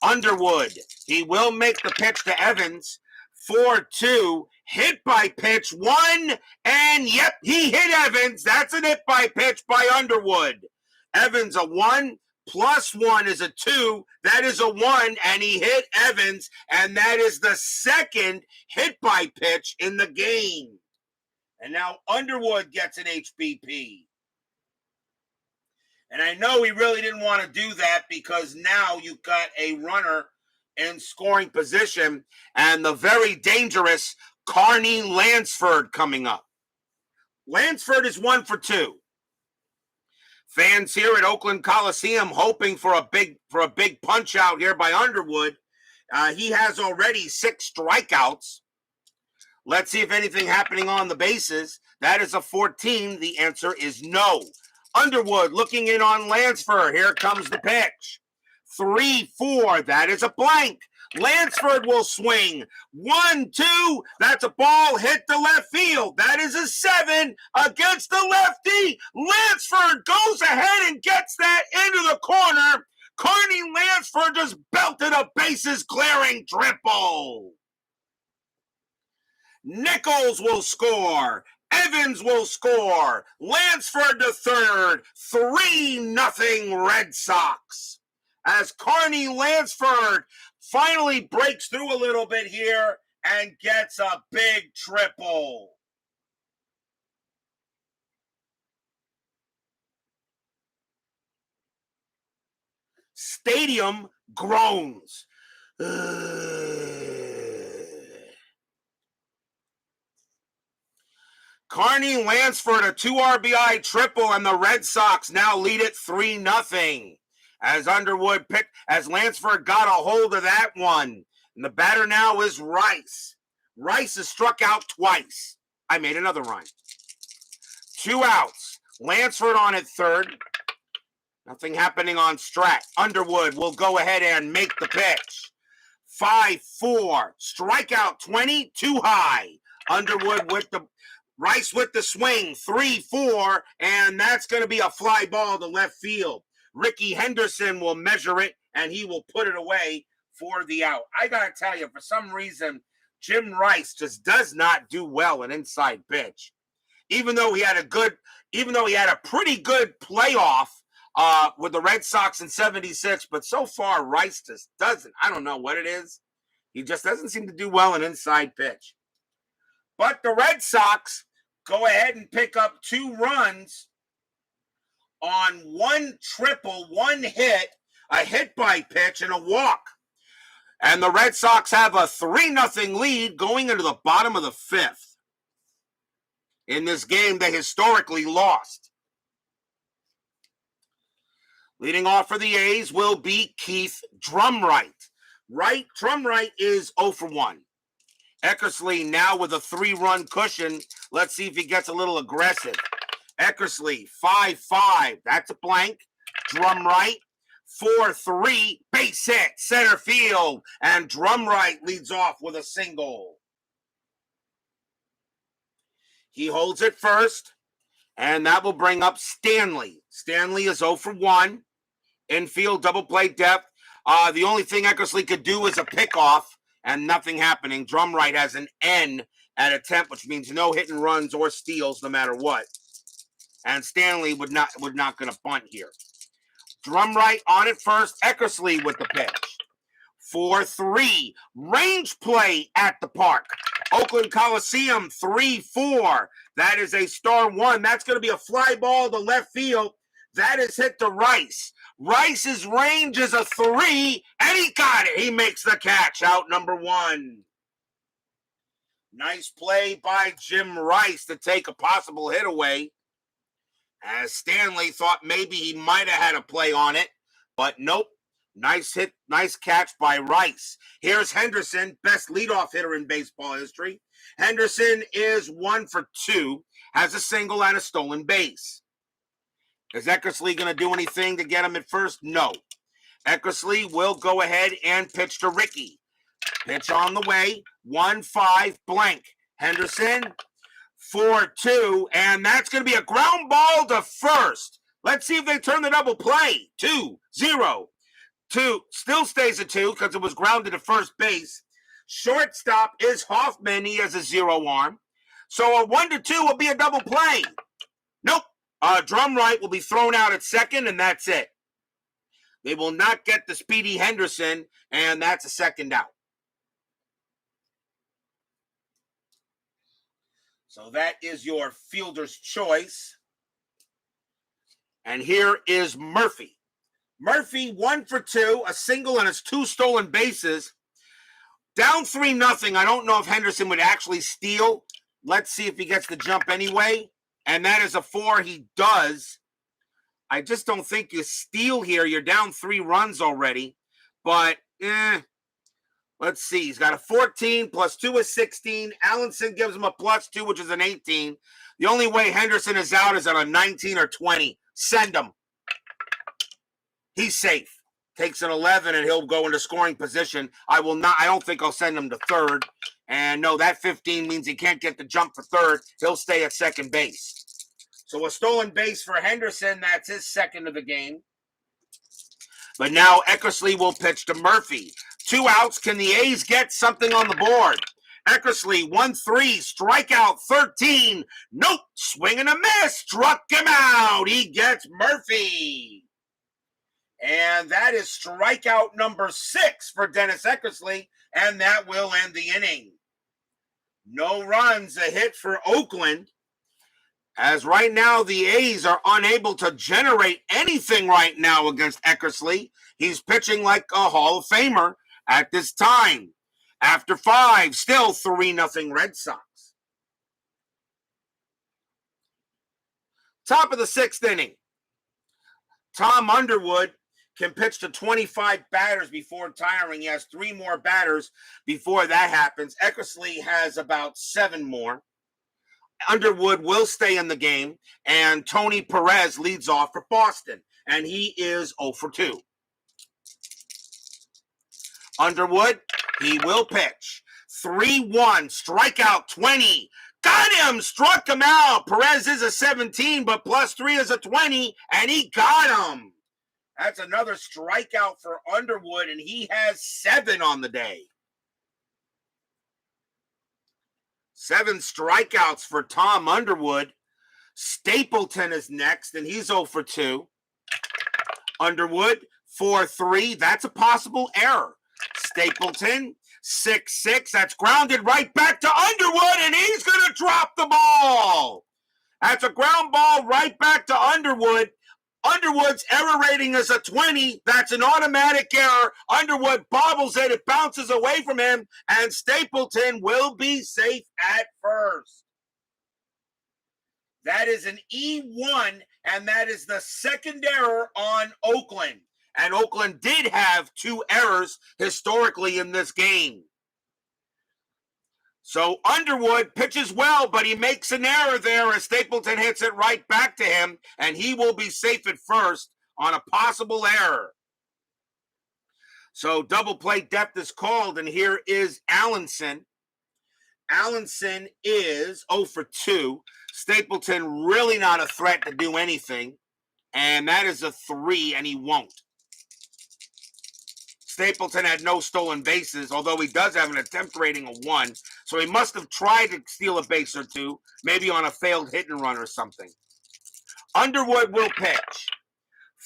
[SPEAKER 1] Underwood. He will make the pitch to Evans. 4-2. Hit by pitch. 1. And yep, he hit Evans. That's an hit by pitch by Underwood. Evans a 1. Plus 1 is a 2. That is a 1. And he hit Evans. And that is the second hit by pitch in the game. And now Underwood gets an HBP. And I know he really didn't want to do that because now you've got a runner in scoring position and the very dangerous Carney Lansford coming up. Lansford is 1 for 2. Fans here at Oakland Coliseum hoping for a big punch out here by Underwood. He has already 6 strikeouts. Let's see if anything happening on the bases. That is a 14. The answer is no. Underwood looking in on Lansford. Here comes the pitch. 3-4. That is a blank. Lansford will swing. 1-2. That's a ball hit to left field. That is a 7 against the lefty. Lansford goes ahead and gets that into the corner. Carney Lansford just belted a bases clearing triple. Nichols will score. Evans will score. Lansford to third. 3-0 Red Sox. As Carney Lansford finally breaks through a little bit here and gets a big triple. Stadium groans. Carney Lansford, a 2 RBI triple, and the Red Sox now lead it 3-0. As Underwood picked, as Lansford got a hold of that one. And the batter now is Rice. Rice is struck out twice. I made another rhyme. 2 outs. Lansford on at third. Nothing happening on Strat. Underwood will go ahead and make the pitch. 5-4. Strikeout 20, too high. Underwood with the Rice with the swing. 3-4, and that's going to be a fly ball to left field. Ricky Henderson will measure it, and he will put it away for the out. I got to tell you, for some reason, Jim Rice just does not do well an inside pitch. Even though he had a pretty good playoff with the Red Sox in 76, but so far Rice just doesn't. I don't know what it is. He just doesn't seem to do well an inside pitch. But the Red Sox go ahead and pick up 2 runs on 1 triple, 1 hit, a hit by pitch, and a walk. And the Red Sox have a 3-0 lead going into the bottom of the 5th. In this game, they historically lost. Leading off for the A's will be Keith Drumright. Drumright is 0 for 1. Eckersley now with a 3-run cushion. Let's see if he gets a little aggressive. Eckersley, 5-5. That's a blank. Drumright, 4-3. Base hit, center field. And Drumright leads off with a single. He holds it first, and that will bring up Stanley. Stanley is 0 for 1. Infield, double play depth. The only thing Eckersley could do is a pickoff, and nothing happening. Drumright has an N at attempt, which means no hit and runs or steals, no matter what. And Stanley would not going to bunt here. Drumright on it first. Eckersley with the pitch. 4-3. Range play at the park. Oakland Coliseum, 3-4. That is a star 1. That's going to be a fly ball to left field. That is hit to Rice. Rice's range is a 3, and he got it. He makes the catch. Out number 1. Nice play by Jim Rice to take a possible hit away, as Stanley thought maybe he might have had a play on it, but nope. Nice hit, nice catch by Rice. Here's Henderson, best leadoff hitter in baseball history. Henderson is 1 for 2, has a single and a stolen base. Is Eckersley going to do anything to get him at first? No. Eckersley will go ahead and pitch to Ricky. Pitch on the way, 1-5 blank. Henderson, 4-2, and that's going to be a ground ball to first. Let's see if they turn the double play. 2-0. 2 still stays at 2 because it was grounded to first base. Shortstop is Hoffman. He has a 0 arm. So a 1-2 will be a double play. Nope. Drumright will be thrown out at second, and that's it. They will not get the speedy Henderson, and that's a second out. So that is your fielder's choice. And here is Murphy. Murphy, 1 for 2, a single and his 2 stolen bases. Down 3-0. I don't know if Henderson would actually steal. Let's see if he gets the jump anyway. And that is a 4. He does. I just don't think you steal here. You're down 3 runs already. But, let's see. He's got a 14 plus 2 is 16. Allenson gives him a plus 2, which is an 18. The only way Henderson is out is on a 19 or 20. Send him. He's safe. Takes an 11, and he'll go into scoring position. I don't think I'll send him to third. And no, that 15 means he can't get the jump for third. He'll stay at second base. So a stolen base for Henderson. That's his second of the game. But now Eckersley will pitch to Murphy. 2 outs. Can the A's get something on the board? Eckersley, 1-3, strikeout 13. Nope, swing and a miss. Struck him out. He gets Murphy. And that is strikeout number 6 for Dennis Eckersley, and that will end the inning. No runs, a hit for Oakland, as right now the A's are unable to generate anything right now against Eckersley. He's pitching like a Hall of Famer at this time. After 5, still 3-0 Red Sox. Top of the 6th inning. Tom Underwood can pitch to 25 batters before tiring. He has 3 more batters before that happens. Eckersley has about 7 more. Underwood will stay in the game, and Tony Perez leads off for Boston, and he is 0 for 2. Underwood, he will pitch. 3-1, strikeout 20. Got him, struck him out. Perez is a 17, but +3 is a 20, and he got him. That's another strikeout for Underwood, and he has 7 on the day. 7 strikeouts for Tom Underwood. Stapleton is next, and he's 0 for 2. Underwood, 4-3. That's a possible error. Stapleton, 6-6. That's grounded right back to Underwood, and he's going to drop the ball. That's a ground ball right back to Underwood. Underwood's error rating is a 20. That's an automatic error. Underwood bobbles it. It bounces away from him, and Stapleton will be safe at first. That is an E1, and that is the second error on Oakland. And Oakland did have 2 errors historically in this game. So Underwood pitches well, but he makes an error there as Stapleton hits it right back to him, and he will be safe at first on a possible error. So double play depth is called, and here is Allenson. Allenson is 0 for 2. Stapleton really not a threat to do anything, and that is a 3, and he won't. Stapleton had no stolen bases, although he does have an attempt rating of 1. So he must have tried to steal a base or 2, maybe on a failed hit and run or something. Underwood will pitch.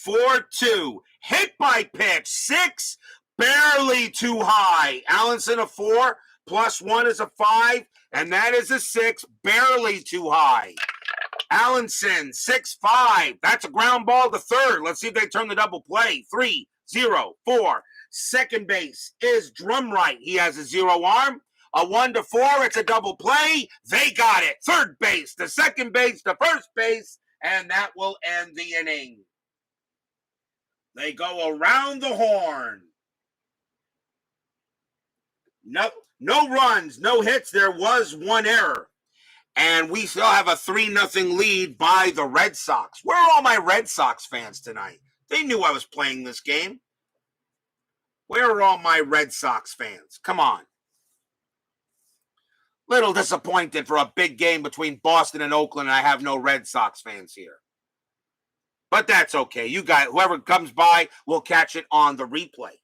[SPEAKER 1] 4-2. Hit by pitch. 6. Barely too high. Allenson a 4. +1 is a 5. And that is a 6. Barely too high. Allenson, 6-5. That's a ground ball to third. Let's see if they turn the double play. 3-0-4. Second base is Drumright. He has a 0 arm. A 1-4. It's a double play. They got it. Third base to second base to first base. And that will end the inning. They go around the horn. No runs, no hits. There was 1 error. And we still have a 3-0 lead by the Red Sox. Where are all my Red Sox fans tonight? They knew I was playing this game. Where are all my Red Sox fans? Come on. Little disappointed for a big game between Boston and Oakland, and I have no Red Sox fans here. But that's okay. You guys, whoever comes by, will catch it on the replay.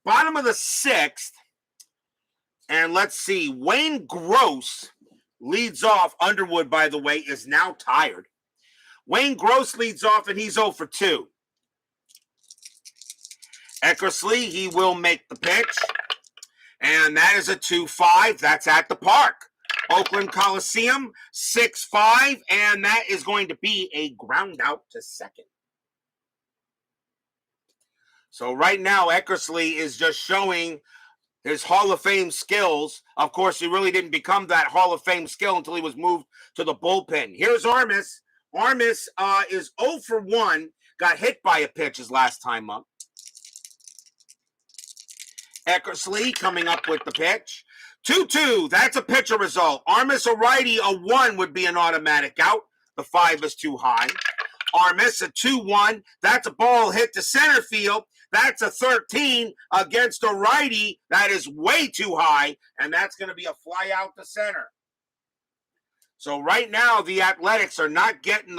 [SPEAKER 1] Bottom of the 6th. And let's see. Wayne Gross leads off. Underwood, by the way, is now tired. Wayne Gross leads off, and he's 0 for 2. Eckersley, he will make the pitch. And that is a 2-5. That's at the park. Oakland Coliseum, 6-5. And that is going to be a ground out to second. So right now, Eckersley is just showing his Hall of Fame skills. Of course, he really didn't become that Hall of Fame skill until he was moved to the bullpen. Here's Armas. Armas is 0 for 1. Got hit by a pitch his last time up. Eckersley coming up with the pitch. 2-2. That's a pitcher result. Armas a righty, a 1 would be an automatic out. The 5 is too high. Armas a 2-1. That's a ball hit to center field. That's a 13 against a righty. That is way too high, and that's going to be a fly out to center. So right now the Athletics are not getting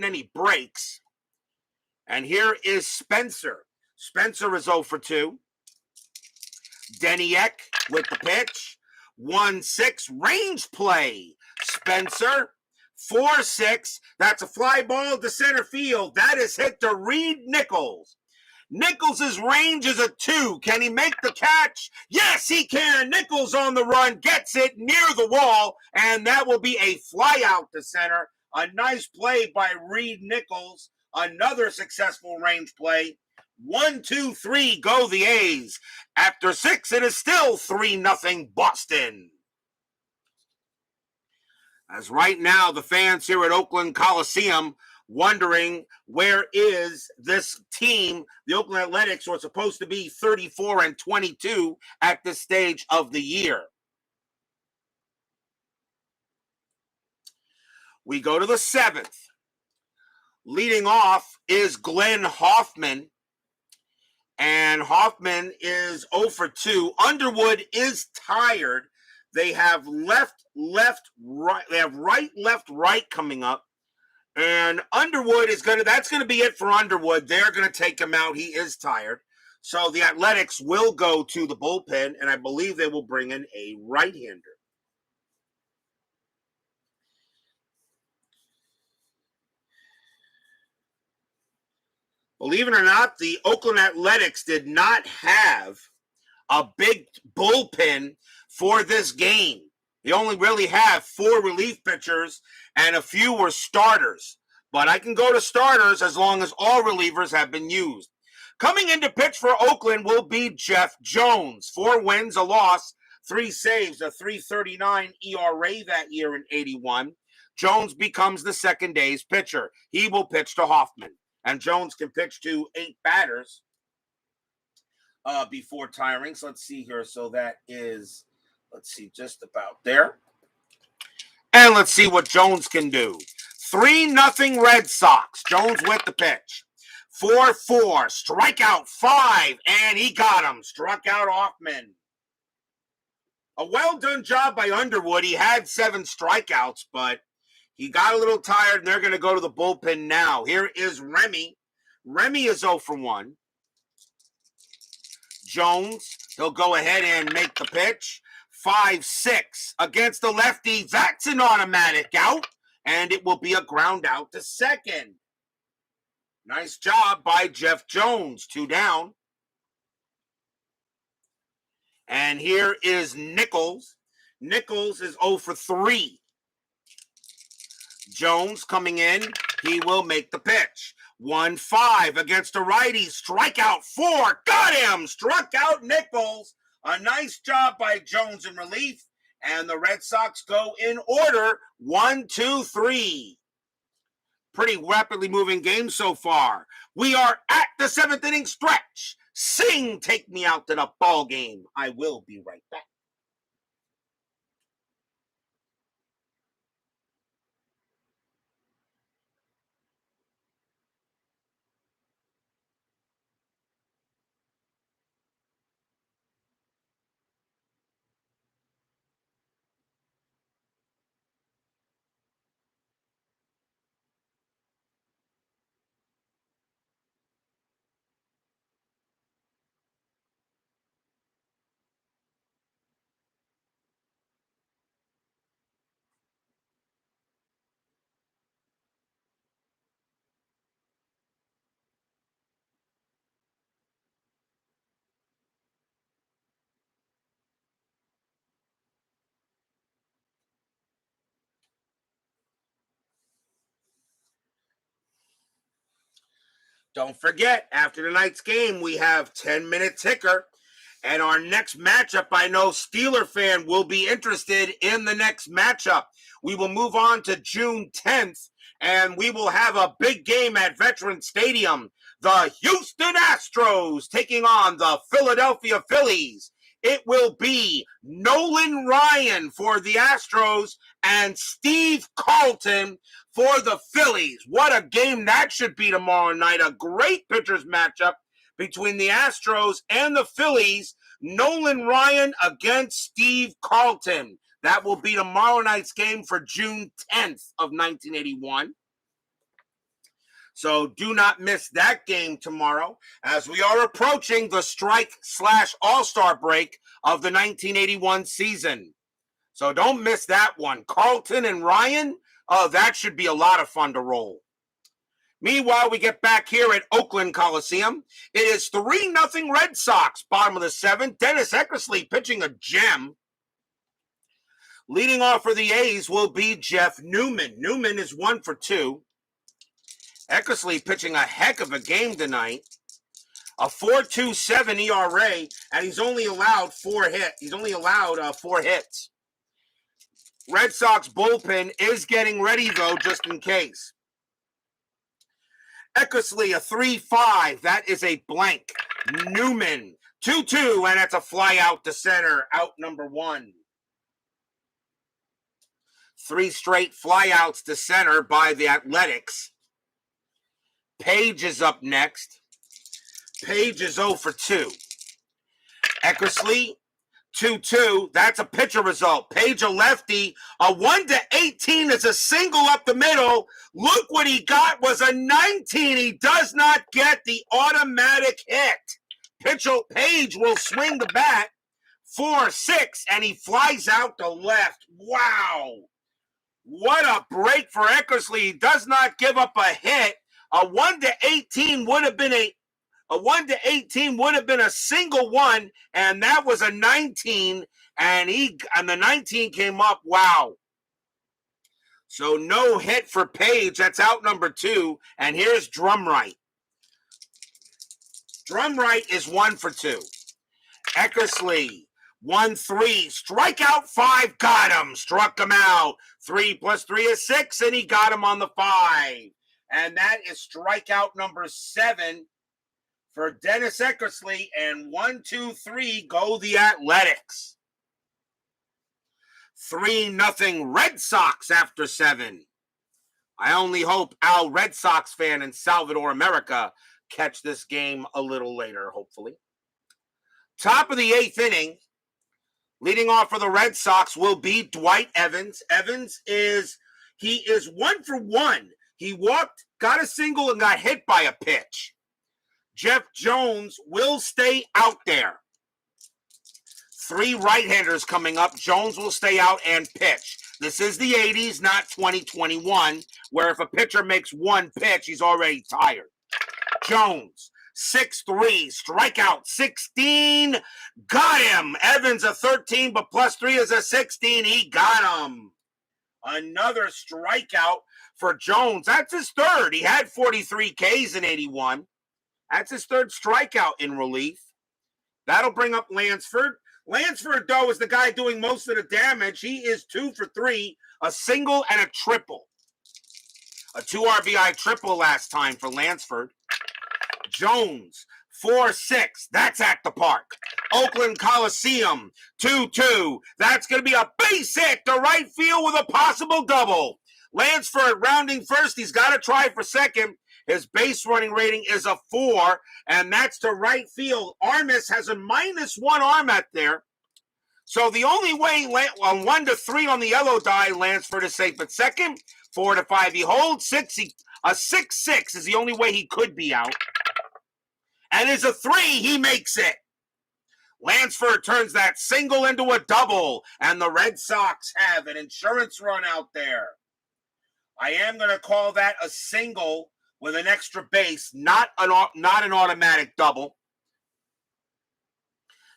[SPEAKER 1] any breaks. And here is Spencer. Spencer is 0 for 2. Deniek with the pitch. 1-6 range play. Spencer 4-6. That's a fly ball to center field. That is hit to Reed Nichols. Nichols' range is a 2. Can he make the catch? Yes, he can. Nichols on the run, gets it near the wall, and that will be a fly out to center. A nice play by Reed Nichols. Another successful range play. 1-2-3, go the A's. After 6, it is still 3-0 Boston. As right now, the fans here at Oakland Coliseum wondering where is this team, the Oakland Athletics, who are supposed to be 34-22 at this stage of the year. We go to the 7th. Leading off is Glenn Hoffman. And Hoffman is 0 for 2. Underwood is tired. They have left, right. They have right, left, right coming up. And Underwood that's going to be it for Underwood. They're going to take him out. He is tired. So the Athletics will go to the bullpen, and I believe they will bring in a right-hander. Believe it or not, the Oakland Athletics did not have a big bullpen for this game. They only really have 4 relief pitchers, and a few were starters. But I can go to starters as long as all relievers have been used. Coming into pitch for Oakland will be Jeff Jones. 4 wins, a loss, 3 saves, a 3.39 ERA that year in 81. Jones becomes the second day's pitcher. He will pitch to Hoffman. And Jones can pitch to 8 batters before tiring. So let's see here. So that is, just about there. And let's see what Jones can do. 3-0 Red Sox. Jones with the pitch. 4-4. Strikeout 5. And he got him. Struck out Hoffman. A well-done job by Underwood. He had 7 strikeouts, but he got a little tired, and they're going to go to the bullpen now. Here is Remy. Remy is 0 for 1. Jones, he'll go ahead and make the pitch. 5-6 against the lefty. That's an automatic out, and it will be a ground out to second. Nice job by Jeff Jones. 2 down. And here is Nichols. Nichols is 0 for 3. Jones coming in. He will make the pitch. 1-5 against a righty. Strikeout 4. Got him. Struck out Nichols. A nice job by Jones in relief. And the Red Sox go in order. 1, 2, 3. Pretty rapidly moving game so far. We are at the 7th inning stretch. Sing, take me out to the ball game. I will be right back. Don't forget, after tonight's game, we have 10-minute ticker. And our next matchup, I know Steeler fan will be interested in the next matchup. We will move on to June 10th, and we will have a big game at Veterans Stadium. The Houston Astros taking on the Philadelphia Phillies. It will be Nolan Ryan for the Astros and Steve Carlton for the Phillies. What a game that should be tomorrow night. A great pitchers matchup between the Astros and the Phillies. Nolan Ryan against Steve Carlton. That will be tomorrow night's game for June 10th of 1981. So do not miss that game tomorrow as we are approaching the strike/all-star break of the 1981 season. So don't miss that one. Carlton and Ryan, that should be a lot of fun to roll. Meanwhile, we get back here at Oakland Coliseum. It is 3-0 Red Sox, bottom of the 7th. Dennis Eckersley pitching a gem. Leading off for the A's will be Jeff Newman. Newman is 1 for 2. Eckersley pitching a heck of a game tonight. A 4.27 ERA, and he's only allowed 4 hits. He's only allowed 4 hits. Red Sox bullpen is getting ready, though, just in case. Eckersley, a 3-5. That is a blank. Newman, 2-2, and that's a fly out to center. Out number 1. 3 straight flyouts to center by the Athletics. Page is up next. Page is 0 for 2. Eckersley, 2-2. That's a pitcher result. Page, a lefty. A 1-18 is a single up the middle. Look what he got was a 19. He does not get the automatic hit. Page will swing the bat. 4-6, and he flies out to left. Wow. What a break for Eckersley. He does not give up a hit. A 1-18 would have been a single one, and that was a 19, and the 19 came up. Wow. So no hit for Page. That's out number 2. And here's Drumright. Drumright is 1 for 2. Eckersley, 1-3. Strikeout 5. Got him. Struck him out. 3 + 3 is 6, and he got him on the 5. And that is strikeout number 7 for Dennis Eckersley. And 1, 2, 3 go the Athletics. 3-0 Red Sox after 7. I only hope Al Red Sox fan in Salvador, America, catch this game a little later, hopefully. Top of the 8th inning, leading off for the Red Sox will be Dwight Evans. Evans is 1 for 1. He walked, got a single, and got hit by a pitch. Jeff Jones will stay out there. 3 right-handers coming up. Jones will stay out and pitch. This is the 80s, not 2021, where if a pitcher makes 1 pitch, he's already tired. Jones, 6-3, strikeout 16, got him. Evans a 13, but +3 is a 16. He got him. Another strikeout for Jones. That's his 3rd. He had 43 Ks in 81. That's his 3rd strikeout in relief. That'll bring up Lansford. Lansford, though, is the guy doing most of the damage. He is 2 for 3, a single and a triple. A 2 RBI triple last time for Lansford. Jones, 4-6. That's at the park. Oakland Coliseum, 2-2. That's going to be a base hit to right field with a possible double. Lansford rounding first. He's got to try for second. His base running rating is a 4, and that's to right field. Armas has a -1 arm out there. So the only way on 1-3 on the yellow die, Lansford is safe at second. 4-5 he holds. A 6-6 is the only way he could be out. And is a 3, he makes it. Lansford turns that single into a double, and the Red Sox have an insurance run out there. I am going to call that a single with an extra base, not an automatic double.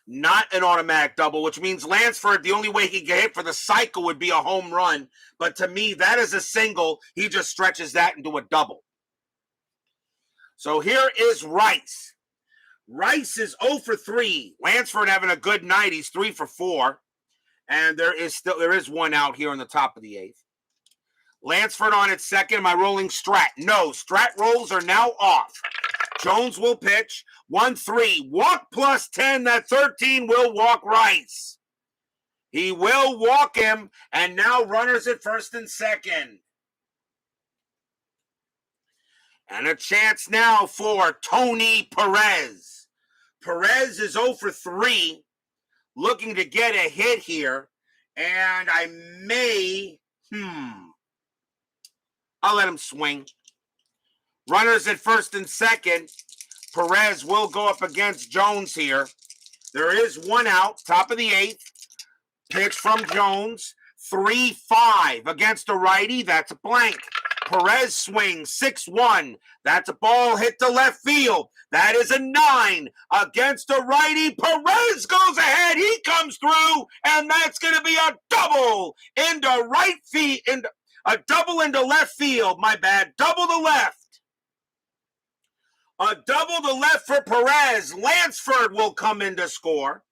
[SPEAKER 1] Not an automatic double, which means Lansford, the only way he can hit for the cycle would be a home run. But to me, that is a single. He just stretches that into a double. So here is Rice. Rice is 0 for 3. Lansford having a good night. He's 3 for 4. And there is one out here on the top of the 8th. Lansford on at second. Am I rolling Strat? No. Strat rolls are now off. Jones will pitch. 1-3. Walk +10. That 13 will walk Rice. He will walk him. And now runners at first and second. And a chance now for Tony Perez. Perez is 0 for 3. Looking to get a hit here. And I may... I'll let him swing. Runners at first and second. Perez will go up against Jones here. There is one out, top of the 8th. Pitch from Jones. 3-5 against a righty. That's a blank. Perez swings 6-1. That's a ball hit to left field. That is a 9 against a righty. Perez goes ahead. He comes through, and that's going to be a double into right field. A double into left field. My bad. Double to left. A double to left for Perez. Lansford will come in to score.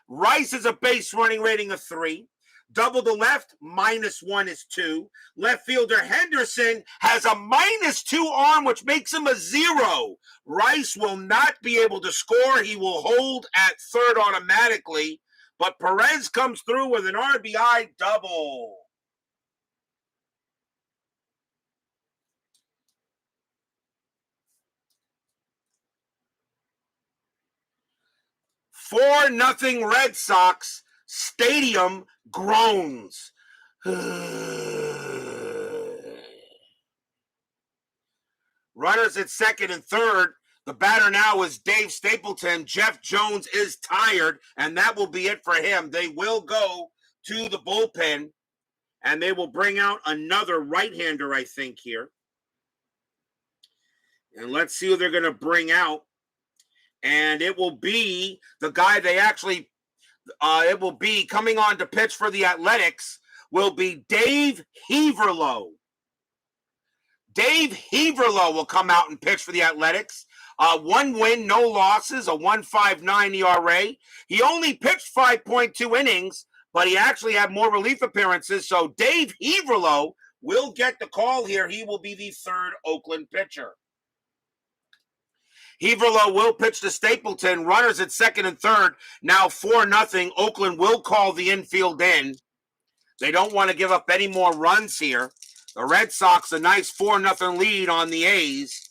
[SPEAKER 1] Rice is a base running rating of 3. Double the left, -1 is 2. Left fielder Henderson has a -2 arm, which makes him a 0. Rice will not be able to score. He will hold at third automatically. But Perez comes through with an RBI double. Four nothing Red Sox. Stadium groans. Runners at second and third. The batter now is Dave Stapleton. Jeff Jones is tired, and that will be it for him. They will go to the bullpen, and they will bring out another right-hander, I think, here. And let's see who they're going to bring out. And it will be the guy they actually, it will be coming on to pitch for the Athletics, will be Dave Heverlow. Dave Heverlow will come out and pitch for the Athletics. 1 win, no losses, a 1.59 ERA. He only pitched 5.2 innings, but he actually had more relief appearances. So Dave Heverlow will get the call here. He will be the third Oakland pitcher. Heverlow will pitch to Stapleton. Runners at second and third. Now 4-0. Oakland will call the infield in. They don't want to give up any more runs here. The Red Sox, a nice 4-0 lead on the A's.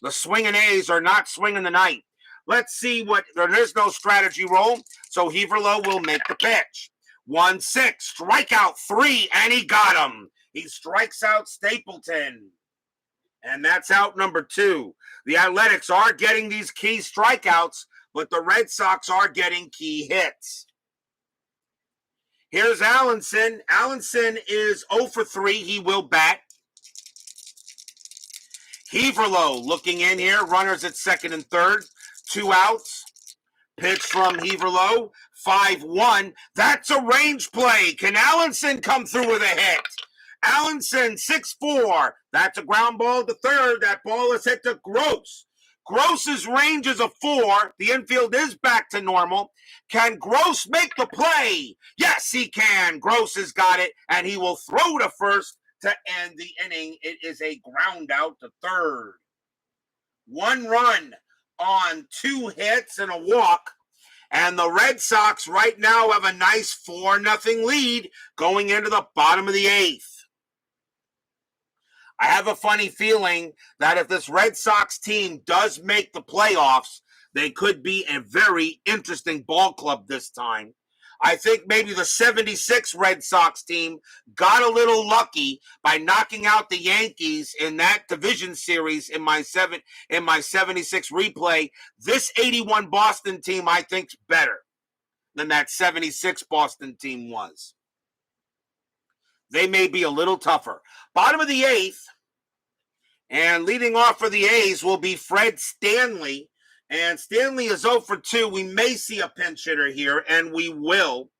[SPEAKER 1] The swinging A's are not swinging tonight. Let's see what, there is no strategy roll, so Heverlow will make the pitch. 1-6, strikeout 3, and he got him. He strikes out Stapleton. And that's out number 2. The Athletics are getting these key strikeouts, but the Red Sox are getting key hits. Here's Allenson. Allenson is 0 for 3. He will bat. Heverlow looking in here. Runners at second and third. 2 outs. Pitch from Heverlow. 5-1. That's a range play. Can Allenson come through with a hit? Allenson, 6-4. That's a ground ball to third. That ball is hit to Gross. Gross's range is a 4. The infield is back to normal. Can Gross make the play? Yes, he can. Gross has got it, and he will throw to first to end the inning. It is a ground out to third. 1 run on 2 hits and a walk. And the Red Sox right now have a nice 4-0 lead going into the bottom of the 8th. I have a funny feeling that if this Red Sox team does make the playoffs, they could be a very interesting ball club this time. I think maybe the 76 Red Sox team got a little lucky by knocking out the Yankees in that division series in my 76 replay. This 81 Boston team, I think, is better than that 76 Boston team was. They may be a little tougher. Bottom of the 8th, and leading off for the A's will be Fred Stanley. And Stanley is 0 for 2. We may see a pinch hitter here, and we will.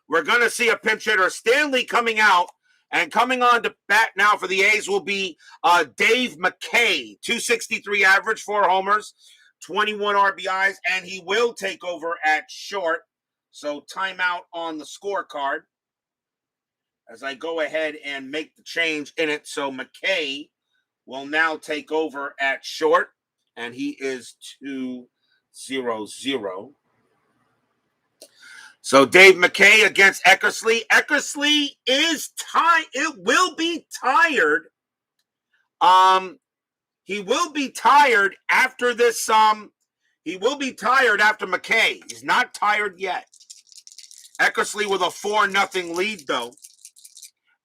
[SPEAKER 1] We're going to see a pinch hitter. Stanley coming out, and coming on to bat now for the A's will be Dave McKay. 263 average, 4 homers, 21 RBIs, and he will take over at short. So timeout on the scorecard as I go ahead and make the change in it. So McKay will now take over at short, and he is 2-0-0. So Dave McKay against Eckersley. Eckersley is tired. It will be tired. He will be tired after this. He will be tired after McKay. He's not tired yet. Eckersley with a 4-0 lead, though.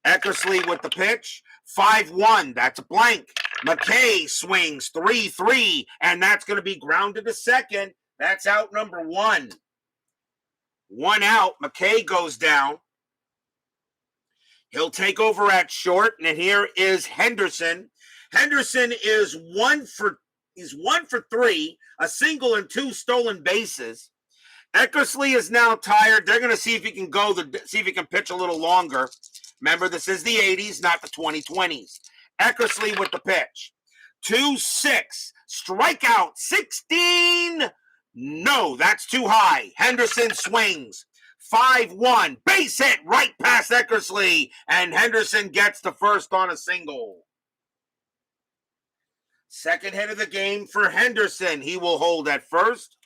[SPEAKER 1] Eckersley with the pitch. 5-1. That's a blank. McKay swings 3-3, and that's going to be grounded to second. That's out number 1. 1 out. McKay goes down. He'll take over at short, and here is Henderson. Henderson is 1 for 3, a single and 2 stolen bases. Eckersley is now tired. They're going to see if he can see if he can pitch a little longer. Remember, this is the 80s, not the 2020s. Eckersley with the pitch. 2-6. Strikeout 16. No, that's too high. Henderson swings. 5-1. Base hit right past Eckersley, and Henderson gets the first on a single. Second hit of the game for Henderson. He will hold at first.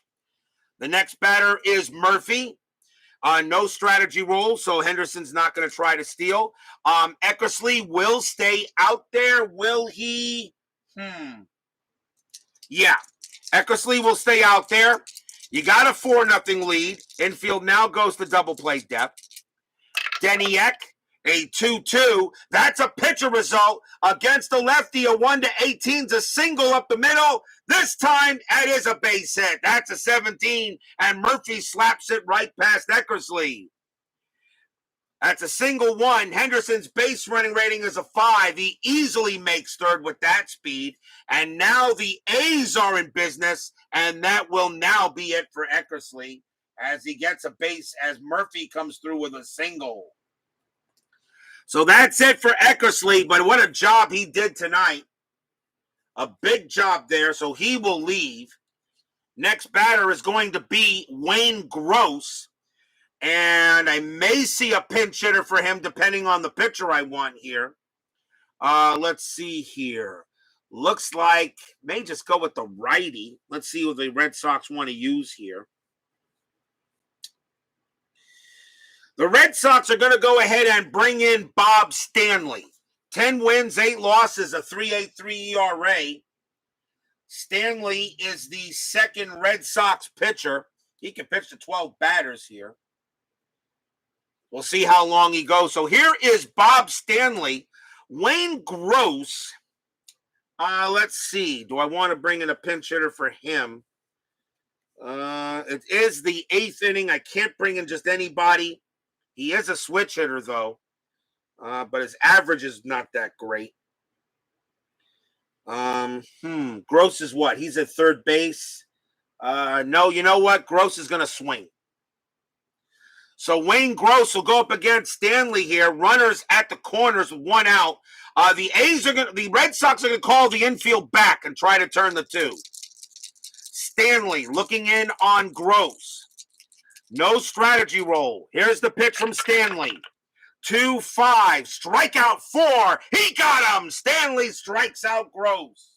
[SPEAKER 1] The next batter is Murphy. No strategy role, so Henderson's not going to try to steal. Eckersley will stay out there. Will he? Yeah. Eckersley will stay out there. You got a 4-0 lead. Infield now goes to double play depth. Denny Eck, a 2-2. That's a pitcher result against the lefty. A 1-18's a single up the middle. This time, it is a base hit. That's a 17, and Murphy slaps it right past Eckersley. That's a single one. Henderson's base running rating is a 5. He easily makes third with that speed. And now the A's are in business, and that will now be it for Eckersley as he gets a base as Murphy comes through with a single. So that's it for Eckersley, but what a job he did tonight. A big job there, so he will leave. Next batter is going to be Wayne Gross. And I may see a pinch hitter for him depending on the pitcher I want here. Let's see here. Looks like may just go with the righty. Let's see what the Red Sox want to use here. The Red Sox are going to go ahead and bring in Bob Stanley. 10 wins, 8 losses, a 3.83 ERA. Stanley is the second Red Sox pitcher. He can pitch to 12 batters here. We'll see how long he goes. So here is Bob Stanley. Wayne Gross. Let's see. Do I want to bring in a pinch hitter for him? It is the 8th inning. I can't bring in just anybody. He is a switch hitter, though. But his average is not that great. Gross is what? He's at third base. No, you know what? Gross is going to swing. So Wayne Gross will go up against Stanley here. Runners at the corners with 1 out. The Red Sox are going to call the infield back and try to turn the 2. Stanley looking in on Gross. No strategy roll. Here's the pitch from Stanley. 2-5. Strikeout 4. He got him. Stanley strikes out Gross.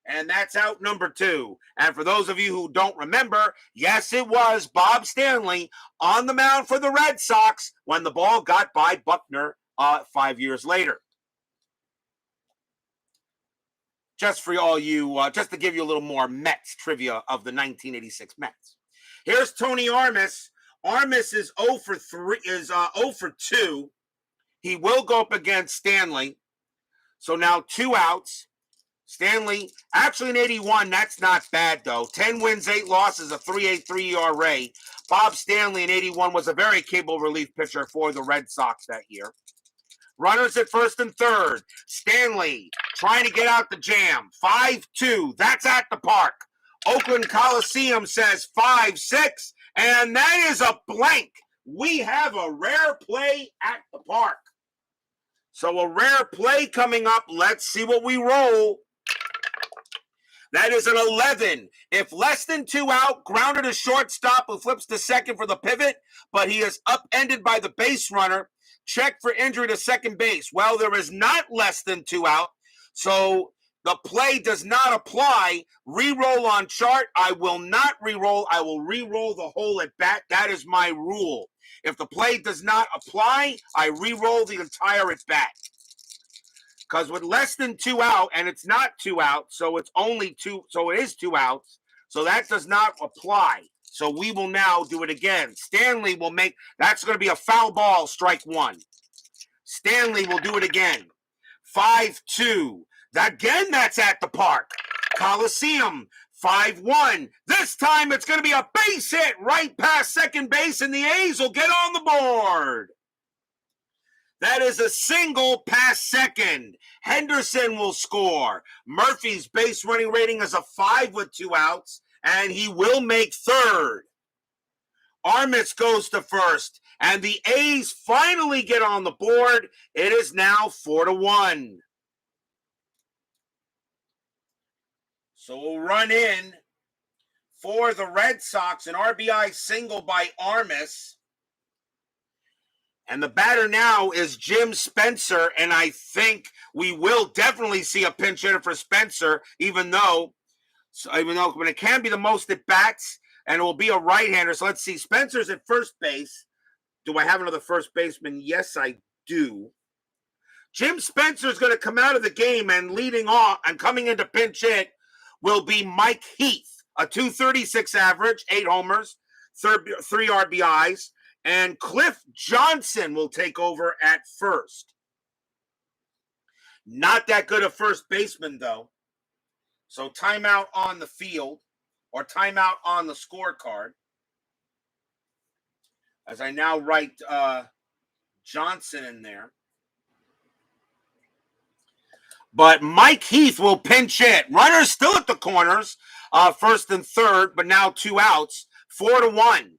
[SPEAKER 1] And that's out number 2. And for those of you who don't remember, yes, it was Bob Stanley on the mound for the Red Sox when the ball got by Buckner 5 years later. Just for all you, just to give you a little more Mets trivia of the 1986 Mets. Here's Tony Armas. Armas is 0 for 3, is 0 for 2. He will go up against Stanley. So now 2 outs. Stanley, actually in 81, that's not bad, though. 10 wins, 8 losses, a 3.83 ERA. Bob Stanley in 81 was a very capable relief pitcher for the Red Sox that year. Runners at first and third. Stanley trying to get out the jam. 5-2. That's at the park. Oakland Coliseum says 5-6. And that is a blank. We have a rare play at the park. So a rare play coming up. Let's see what we roll. That is an 11. If less than 2 out, grounded to shortstop who flips to second for the pivot, but he is upended by the base runner. Check for injury to second base. Well, there is not less than 2 out, so the play does not apply. Reroll on chart. I will not re-roll. I will re-roll the whole at bat. That is my rule. If the play does not apply, I re-roll the entire at bat. Because with less than 2 out, and it's not 2 out, so it's only 2, so it is 2 outs. So that does not apply. So we will now do it again. Stanley will make, that's going to be a foul ball, strike 1. Stanley will do it again. 5-2. Again, that's at the park. Coliseum, 5-1. This time it's going to be a base hit right past second base, and the A's will get on the board. That is a single past second. Henderson will score. Murphy's base running rating is a 5 with 2 outs, and he will make third. Armas goes to first, and the A's finally get on the board. It is now 4-1. So we'll run in for the Red Sox, an RBI single by Armas. And the batter now is Jim Spencer, and I think we will definitely see a pinch hitter for Spencer, even though when it can be the most at bats, and it will be a right-hander. So let's see. Spencer's at first base. Do I have another first baseman? Yes, I do. Jim Spencer's going to come out of the game, and leading off and coming into pinch hit will be Mike Heath, a .236 average, 8 homers, 3 RBIs. And Cliff Johnson will take over at first. Not that good a first baseman, though. So timeout on the field, or timeout on the scorecard. As I now write Johnson in there. But Mike Heath will pinch hit. Runners still at the corners, first and third, but now 2 outs, 4-1.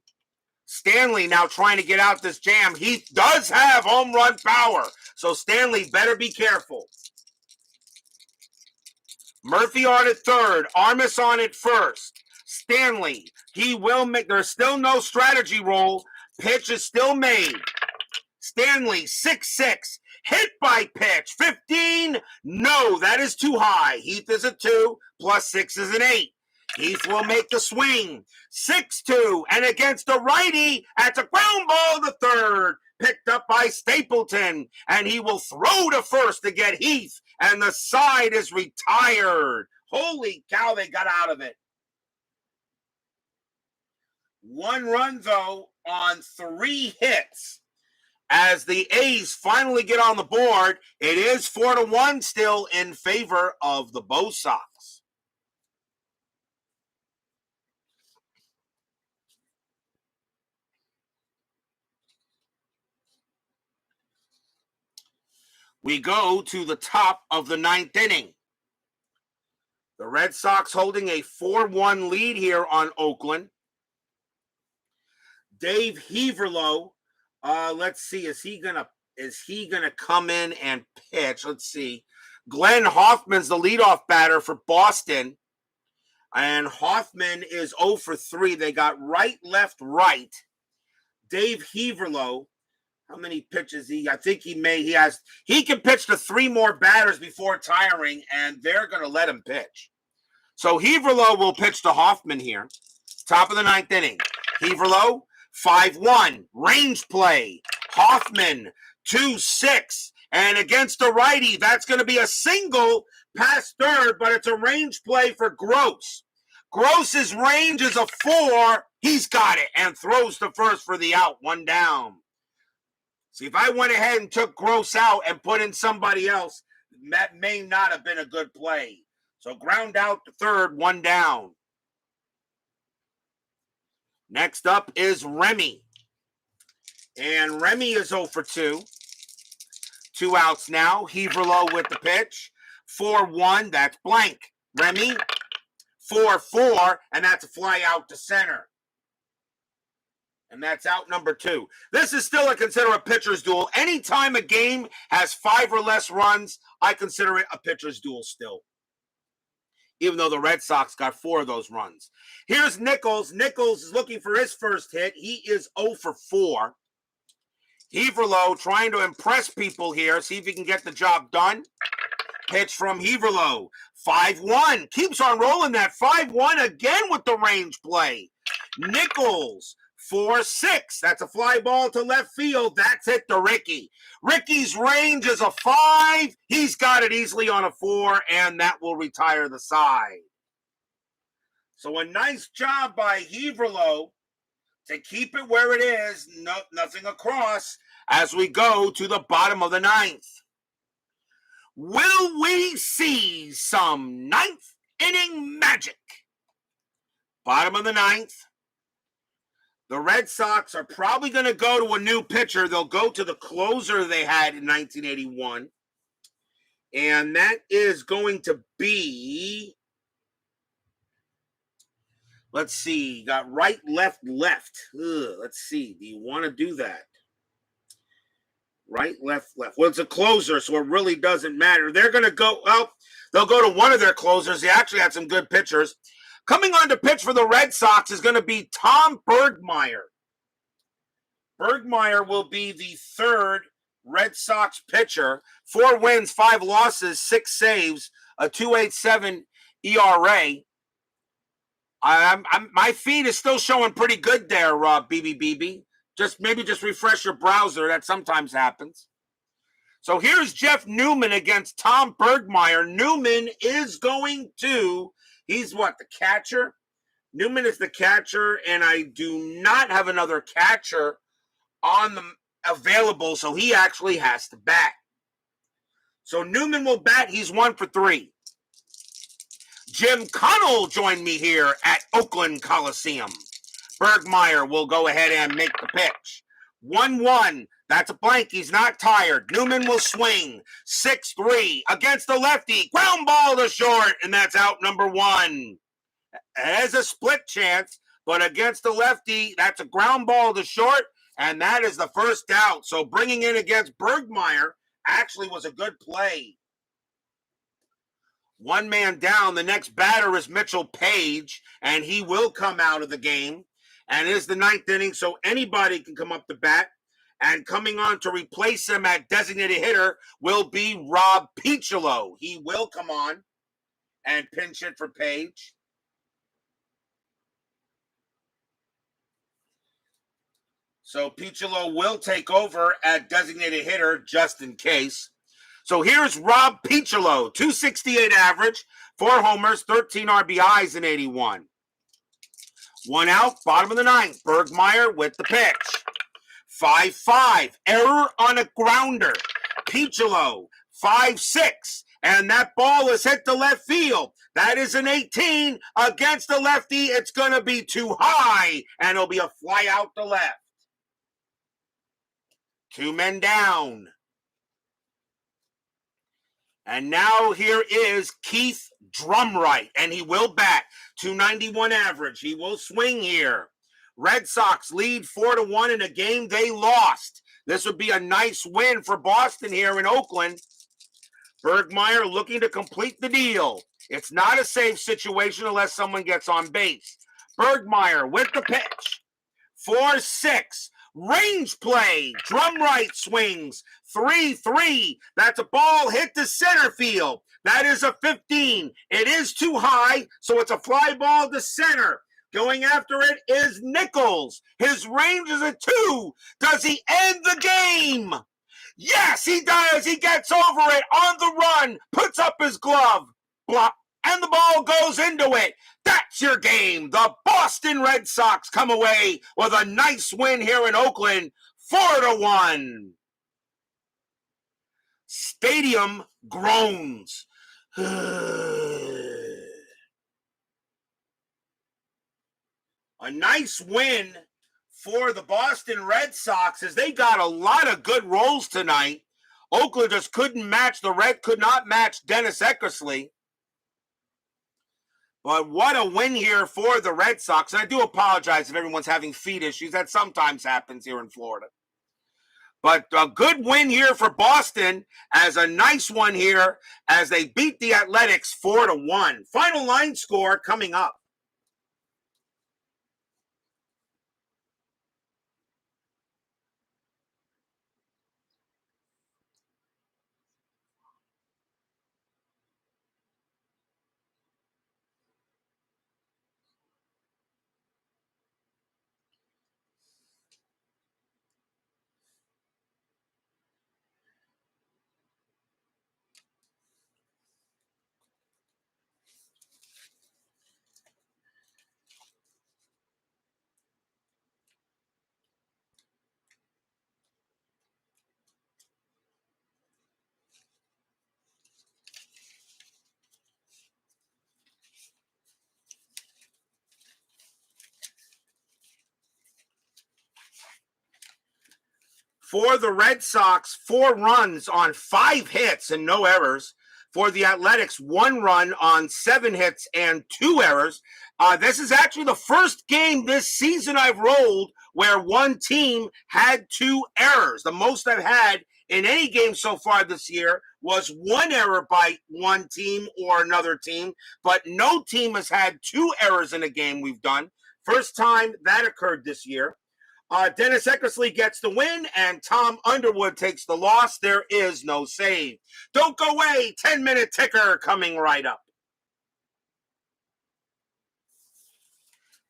[SPEAKER 1] Stanley now trying to get out this jam. Heath does have home run power, so Stanley better be careful. Murphy on at third, Armas on at first. Stanley, he will make, there's still no strategy roll. Pitch is still made. Stanley, 6-6, hit by pitch, 15. No, that is too high. Heath is a 2, plus 6 is an 8. Heath will make the swing. 6-2, and against the righty, at the ground ball to third, picked up by Stapleton, and he will throw to first to get Heath, and the side is retired. Holy cow, they got out of it. 1 run, though, on 3 hits. As the A's finally get on the board, it is 4-1 still in favor of the Bo Sox. We go to the top of the 9th inning. The Red Sox holding a 4-1 lead here on Oakland. Dave Heverlow, let's see, is he gonna come in and pitch? Let's see. Glenn Hoffman's the leadoff batter for Boston, and Hoffman is 0 for 3. They got right, left, right. Dave Heverlow. How many pitches I think he can pitch to 3 more batters before tiring, and they're going to let him pitch. So Heverlow will pitch to Hoffman here. Top of the 9th inning. Heverlow, 5-1, range play. Hoffman, 2-6, and against the righty, that's going to be a single past third, but it's a range play for Gross. Gross's range is a 4. He's got it, and throws to first for the out, 1 down. See, if I went ahead and took Gross out and put in somebody else, that may not have been a good play. So ground out to third, 1 down. Next up is Remy. And Remy is 0 for 2. 2 outs now. Heverlow with the pitch. 4-1, that's blank. Remy, 4-4, and that's a fly out to center. And that's out number 2. This is still consider a pitcher's duel. Anytime a game has 5 or less runs, I consider it a pitcher's duel still. Even though the Red Sox got 4 of those runs. Here's Nichols. Nichols is looking for his first hit. He is 0 for 4. Heverlow trying to impress people here. See if he can get the job done. Pitch from Heverlow. 5-1. Keeps on rolling that 5-1 again with the range play. Nichols. 4-6. That's a fly ball to left field. That's it to Ricky. Ricky's range is a 5. He's got it easily on a 4, and that will retire the side. So a nice job by Heverlow to keep it where it is. Nothing across as we go to the bottom of the 9th. Will we see some 9th inning magic? Bottom of the 9th. The Red Sox are probably going to go to a new pitcher. They'll go to the closer they had in 1981. And that is going to be, let's see, got right, left, left. Let's see, do you want to do that? Right, left, left. Well, it's a closer, so it really doesn't matter. They're going to go, well, they'll go to one of their closers. They actually had some good pitchers. Coming on to pitch for the Red Sox is going to be Tom Burgmaier. Burgmaier will be the third Red Sox pitcher. 4 wins, 5 losses, 6 saves, a 2.87 ERA. My feed is still showing pretty good there, BB. Just refresh your browser. That sometimes happens. So here's Jeff Newman against Tom Burgmaier. Newman is going to, he's what, the catcher? Newman is the catcher, and I do not have another catcher on the available, so he actually has to bat. So Newman will bat. He's 1 for 3. Jim Connell joined me here at Oakland Coliseum. Burgmaier will go ahead and make the pitch. 1-1. That's a blank. He's not tired. Newman will swing. 6-3 against the lefty. Ground ball to short, and that's out number 1. Has a split chance, but against the lefty, that's a ground ball to short, and that is the first out. So bringing in against Burgmaier actually was a good play. 1 man down. The next batter is Mitchell Page, and he will come out of the game. And it is the 9th inning, so anybody can come up to bat. And coming on to replace him at designated hitter will be Rob Piccolo. He will come on and pinch hit for Page. So Piccolo will take over at designated hitter just in case. So here's Rob Piccolo, 268 average, 4 homers, 13 RBIs in 81. 1 out, bottom of the 9th. Burgmaier with the pitch. 5-5, error on a grounder. Piccolo, 5-6, and that ball is hit to left field. That is an 18 against the lefty. It's going to be too high, and it'll be a fly out to left. 2 men down. And now here is Keith Drumright, and he will bat. 291 average. He will swing here. Red Sox lead 4-1 in a game they lost. This would be a nice win for Boston here in Oakland. Burgmaier looking to complete the deal. It's not a safe situation unless someone gets on base. Burgmaier with the pitch. 4-6. Range play. Drumright swings. 3-3. That's a ball hit to center field. That is a 15. It is too high, so it's a fly ball to center. Going after it is Nichols. His range is a 2. Does he end the game? Yes, he does. He gets over it on the run, puts up his glove, block, and the ball goes into it. That's your game. The Boston Red Sox come away with a nice win here in Oakland, 4-1. Stadium groans. A nice win for the Boston Red Sox as they got a lot of good rolls tonight. Oakland just could not match Dennis Eckersley. But what a win here for the Red Sox. And I do apologize if everyone's having feed issues. That sometimes happens here in Florida. But a good win here for Boston, as a nice one here as they beat the Athletics 4-1. Final line score coming up. For the Red Sox, 4 runs on 5 hits and no errors. For the Athletics, 1 run on 7 hits and 2 errors. This is actually the first game this season I've rolled where one team had 2 errors. The most I've had in any game so far this year was 1 error by one team or another team, but no team has had 2 errors in a game we've done. First time that occurred this year. Dennis Eckersley gets the win, and Tom Underwood takes the loss. There is no save. Don't go away. 10-minute ticker coming right up.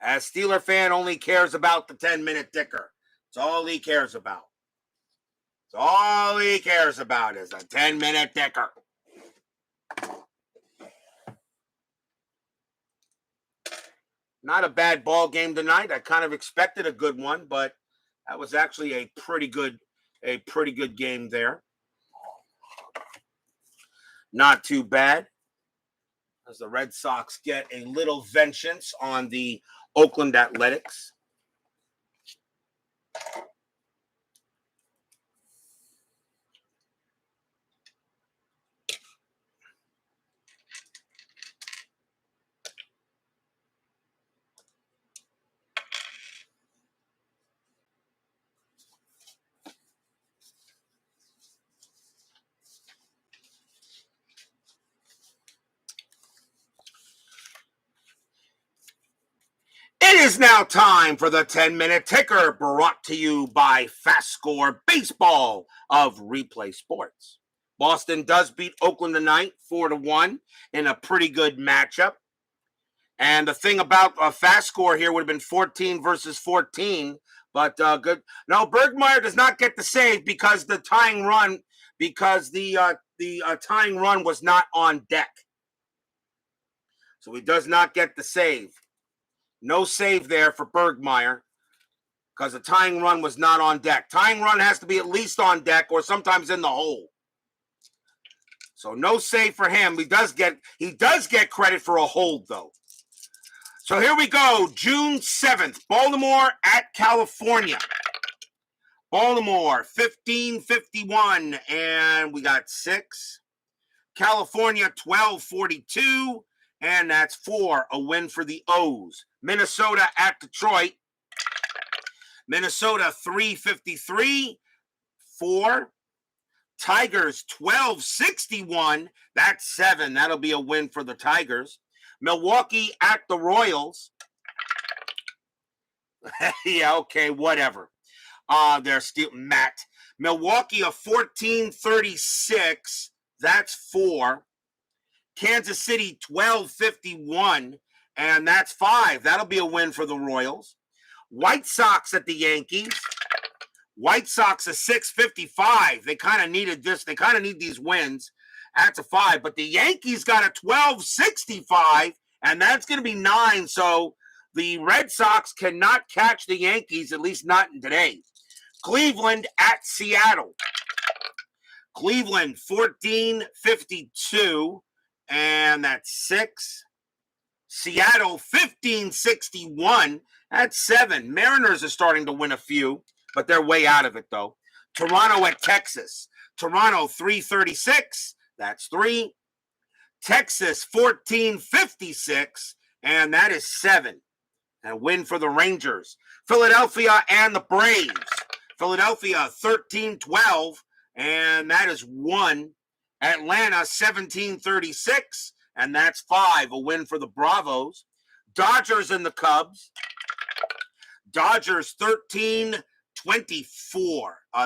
[SPEAKER 1] As Steeler fan only cares about the 10-minute ticker. That's all he cares about. That's all he cares about is a 10-minute ticker. Not a bad ball game tonight. I kind of expected a good one, but that was actually a pretty good game there. Not too bad. As the Red Sox get a little vengeance on the Oakland Athletics. It is now time for the 10-minute ticker, brought to you by FastScore Baseball of Replay Sports. Boston does beat Oakland tonight 4-1 in a pretty good matchup. And the thing about a fast score here would have been 14 versus 14, but good. No, Burgmaier does not get the save because the tying run was not on deck. So he does not get the save. No save there for Burgmaier because the tying run was not on deck. Tying run has to be at least on deck or sometimes in the hole. So no save for him. He does get credit for a hold, though. So here we go. June 7th, Baltimore at California. Baltimore, 15-51, and we got 6. California, 12-42, and that's 4, a win for the O's. Minnesota at Detroit. Minnesota, 3-53, 4. Tigers, 12-61, that's 7. That'll be a win for the Tigers. Milwaukee at the Royals. Yeah, okay, whatever. They're still Matt. Milwaukee, a 14-36. That's 4. Kansas City, 12-51. And that's 5. That'll be a win for the Royals. White Sox at the Yankees. White Sox, a 6-55. They kind of needed this. They kind of need these wins. That's a 5. But the Yankees got a 12-65, and that's going to be 9. So the Red Sox cannot catch the Yankees, at least not today. Cleveland at Seattle. Cleveland, 14-52, and that's 6. Seattle, 15-61, that's 7. Mariners are starting to win a few, but they're way out of it, though. Toronto at Texas. Toronto, 3-36, that's 3. Texas, 14-56, and that is 7. And a win for the Rangers. Philadelphia and the Braves. Philadelphia, 13-12, and that is 1. Atlanta, 17-36, and that's 5. A win for the Bravos. Dodgers and the Cubs. Dodgers, 13-24.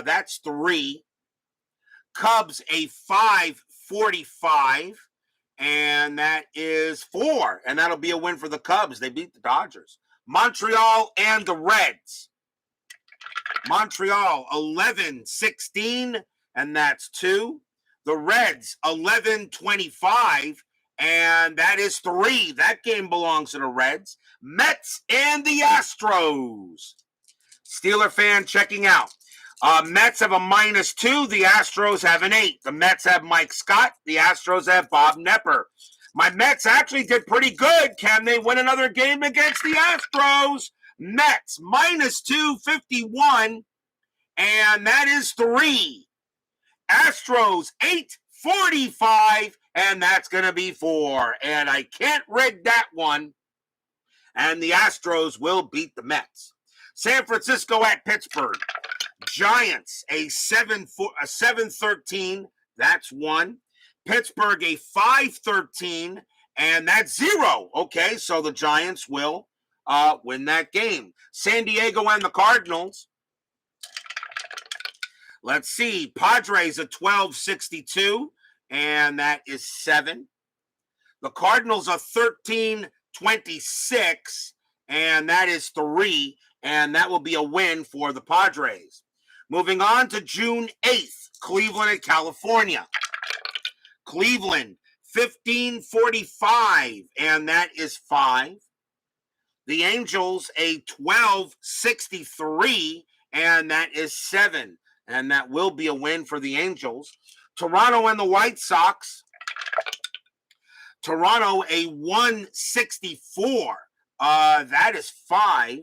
[SPEAKER 1] That's 3. Cubs, a 5-45, and that is 4. And that'll be a win for the Cubs. They beat the Dodgers. Montreal and the Reds. Montreal, 11-16, and that's 2. The Reds, 11-25, and that is 3. That game belongs to the Reds. Mets and the Astros. Steeler fan checking out. Mets have a -2. The Astros have an 8. The Mets have Mike Scott. The Astros have Bob Nepper. My Mets actually did pretty good. Can they win another game against the Astros? Mets, -251, and that is 3. Astros, 8-45, and that's going to be 4. And I can't rig that one. And the Astros will beat the Mets. San Francisco at Pittsburgh. Giants, a 7-13, that's 1. Pittsburgh, a 5-13, and that's 0. Okay, so the Giants will win that game. San Diego and the Cardinals. Let's see. Padres a 12.62, and that is 7. The Cardinals are 13.26, and that is 3, and that will be a win for the Padres. Moving on to June 8th, Cleveland and California. Cleveland, 15.45, and that is 5. The Angels, a 12.63, and that is 7. And that will be a win for the Angels. Toronto and the White Sox. Toronto, a 164. That is 5.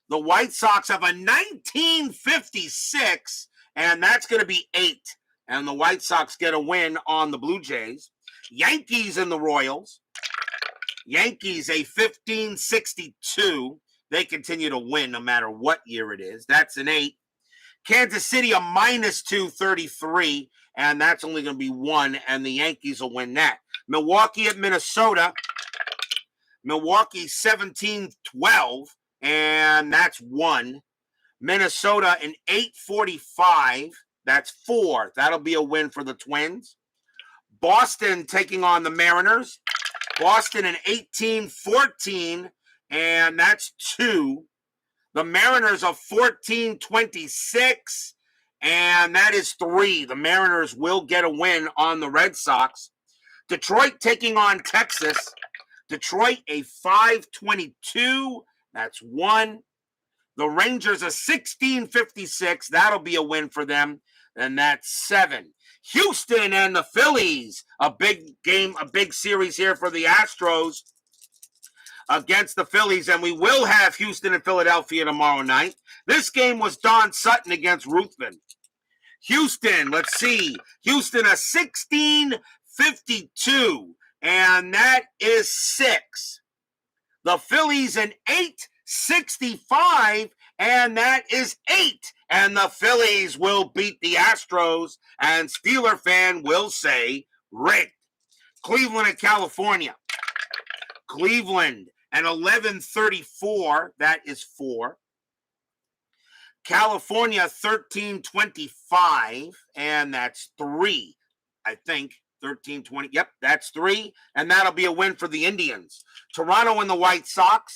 [SPEAKER 1] The White Sox have a 1956, and that's going to be 8. And the White Sox get a win on the Blue Jays. Yankees and the Royals. Yankees, a 1562. They continue to win no matter what year it is. That's an 8. Kansas City, a minus 233, and that's only going to be 1, and the Yankees will win that. Milwaukee at Minnesota. Milwaukee, 17-12, and that's 1. Minnesota, an 8.45. That's 4. That'll be a win for the Twins. Boston taking on the Mariners. Boston, an 18-14, and that's 2. The Mariners are 14-26, and that is 3. The Mariners will get a win on the Red Sox. Detroit taking on Texas. Detroit, a 5.22. That's 1. The Rangers are 16.56. That'll be a win for them, and that's 7. Houston and the Phillies, a big game, a big series here for the Astros against the Phillies, and we will have Houston and Philadelphia tomorrow night. This game was Don Sutton against Ruthven. Houston, let's see. Houston, a 16.52, and that is 6. The Phillies, an 8.65, and that is 8. And the Phillies will beat the Astros, and Steeler fan will say rigged. Cleveland and California. Cleveland, an 11.34, that is 4. California, 13.25, and that's 3, I think. 13.20, yep, that's 3, and that'll be a win for the Indians. Toronto and the White Sox.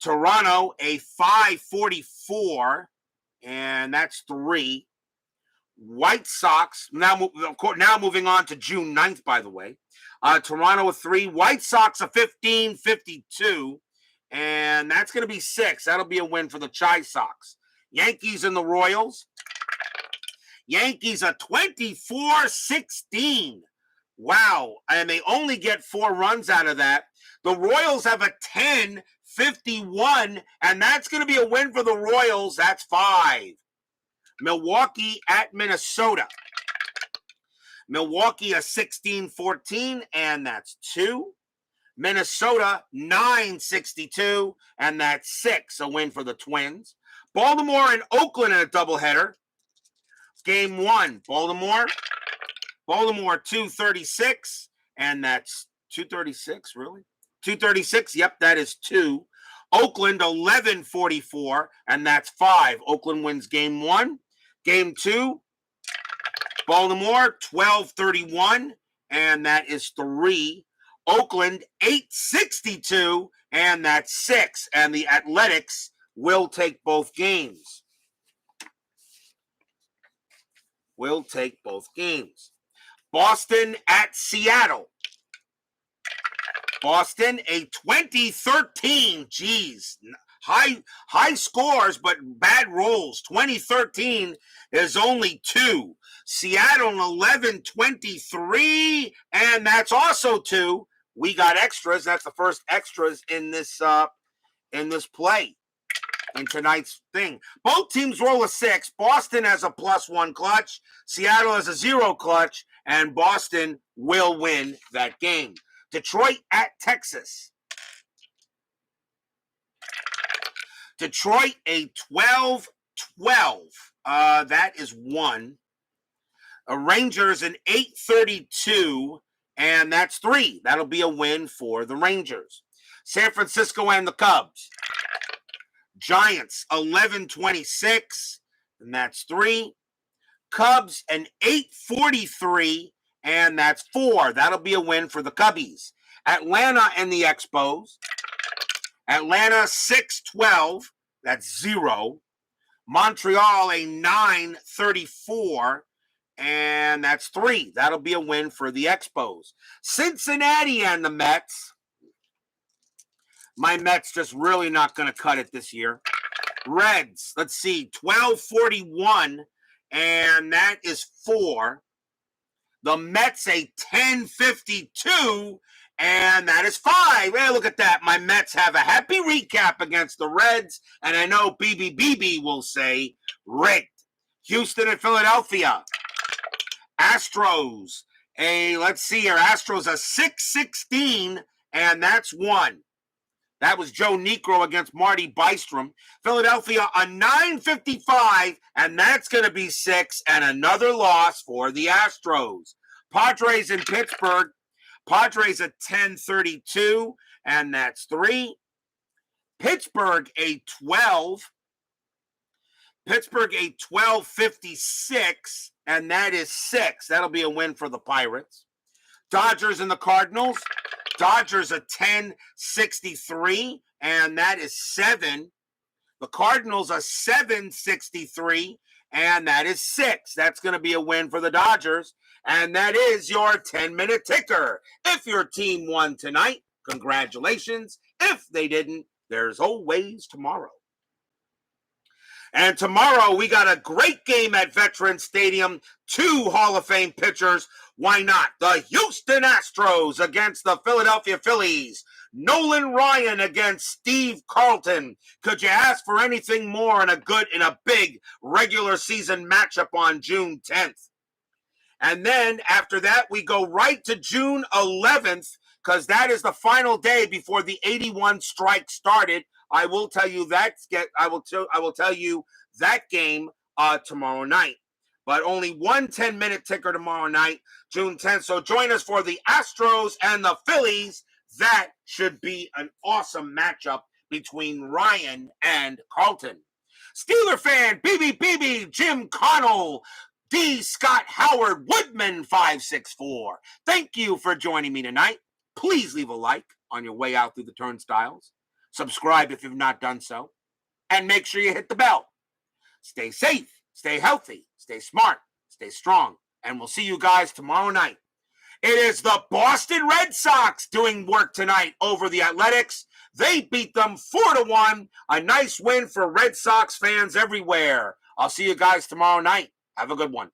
[SPEAKER 1] Toronto, a 5.44, and that's 3. White Sox, now moving on to June 9th, by the way. Toronto, a 3. White Sox, a 15.52, and that's going to be 6. That'll be a win for the Chi Sox. Yankees and the Royals. Yankees, a 24-16. Wow, and they only get 4 runs out of that. The Royals have a 10.51, and that's going to be a win for the Royals. That's 5. Milwaukee at Minnesota. Milwaukee, a 16-14, and that's 2. Minnesota, 9.62, and that's 6. A win for the Twins. Baltimore and Oakland in a doubleheader. Game 1, Baltimore, 236, and that's 236, really? 236, yep, that is 2. Oakland, 11.44, and that's 5. Oakland wins game 1. Game 2, Baltimore, 12.31, and that is 3. Oakland, 8.62, and that's 6. And the Athletics will take both games. Boston at Seattle. Boston, a 2013. Geez, high scores, but bad rolls. 2013 is only 2. Seattle, 11-23, and that's also 2. We got extras. That's the first extras in this play. In tonight's thing. Both teams roll a 6. Boston has a +1 clutch. Seattle has a 0 clutch. And Boston will win that game. Detroit at Texas. Detroit, a 12-12. That is 1. Rangers, an 8.32. And that's 3. That'll be a win for the Rangers. San Francisco and the Cubs. Giants 11-26, and that's 3. Cubs an 8-43, and that's 4. That'll be a win for the Cubbies. Atlanta and the Expos. Atlanta 6-12, that's 0. Montreal a 9-34, and that's 3. That'll be a win for the Expos. Cincinnati and the Mets. My Mets just really not going to cut it this year. Reds, let's see, 12-41, and that is 4. The Mets a 10-52, and that is 5. Hey, look at that. My Mets have a happy recap against the Reds, and I know BB will say rigged. Houston and Philadelphia. Astros, let's see here. Astros a 6-16, and that's 1. That was Joe Niekro against Marty Bystrom. Philadelphia a 9-55, and that's going to be 6, and another loss for the Astros. Padres in Pittsburgh. Padres a 10-32, and that's 3. Pittsburgh a 12-56, and that is 6. That'll be a win for the Pirates. Dodgers and the Cardinals. Dodgers a 10-63, and that is 7. The Cardinals a 7-63, and that is 6. That's going to be a win for the Dodgers, and that is your 10-minute ticker. If your team won tonight, congratulations. If they didn't, there's always tomorrow. And tomorrow, we got a great game at Veterans Stadium. 2 Hall of Fame pitchers. Why not? The Houston Astros against the Philadelphia Phillies. Nolan Ryan against Steve Carlton. Could you ask for anything more in a big regular season matchup on June 10th? And then after that, we go right to June 11th, because that is the final day before the 81 strike started. I will tell you that. I will tell you that game tomorrow night. But only one 10-minute ticker tomorrow night, June 10th. So join us for the Astros and the Phillies. That should be an awesome matchup between Ryan and Carlton. Steeler fan, BB, Jim Connell, D. Scott Howard, Woodman 564. Thank you for joining me tonight. Please leave a like on your way out through the turnstiles. Subscribe if you've not done so. And make sure you hit the bell. Stay safe, stay healthy, stay smart, stay strong. And we'll see you guys tomorrow night. It is the Boston Red Sox doing work tonight over the Athletics. They beat them 4-1. A nice win for Red Sox fans everywhere. I'll see you guys tomorrow night. Have a good one.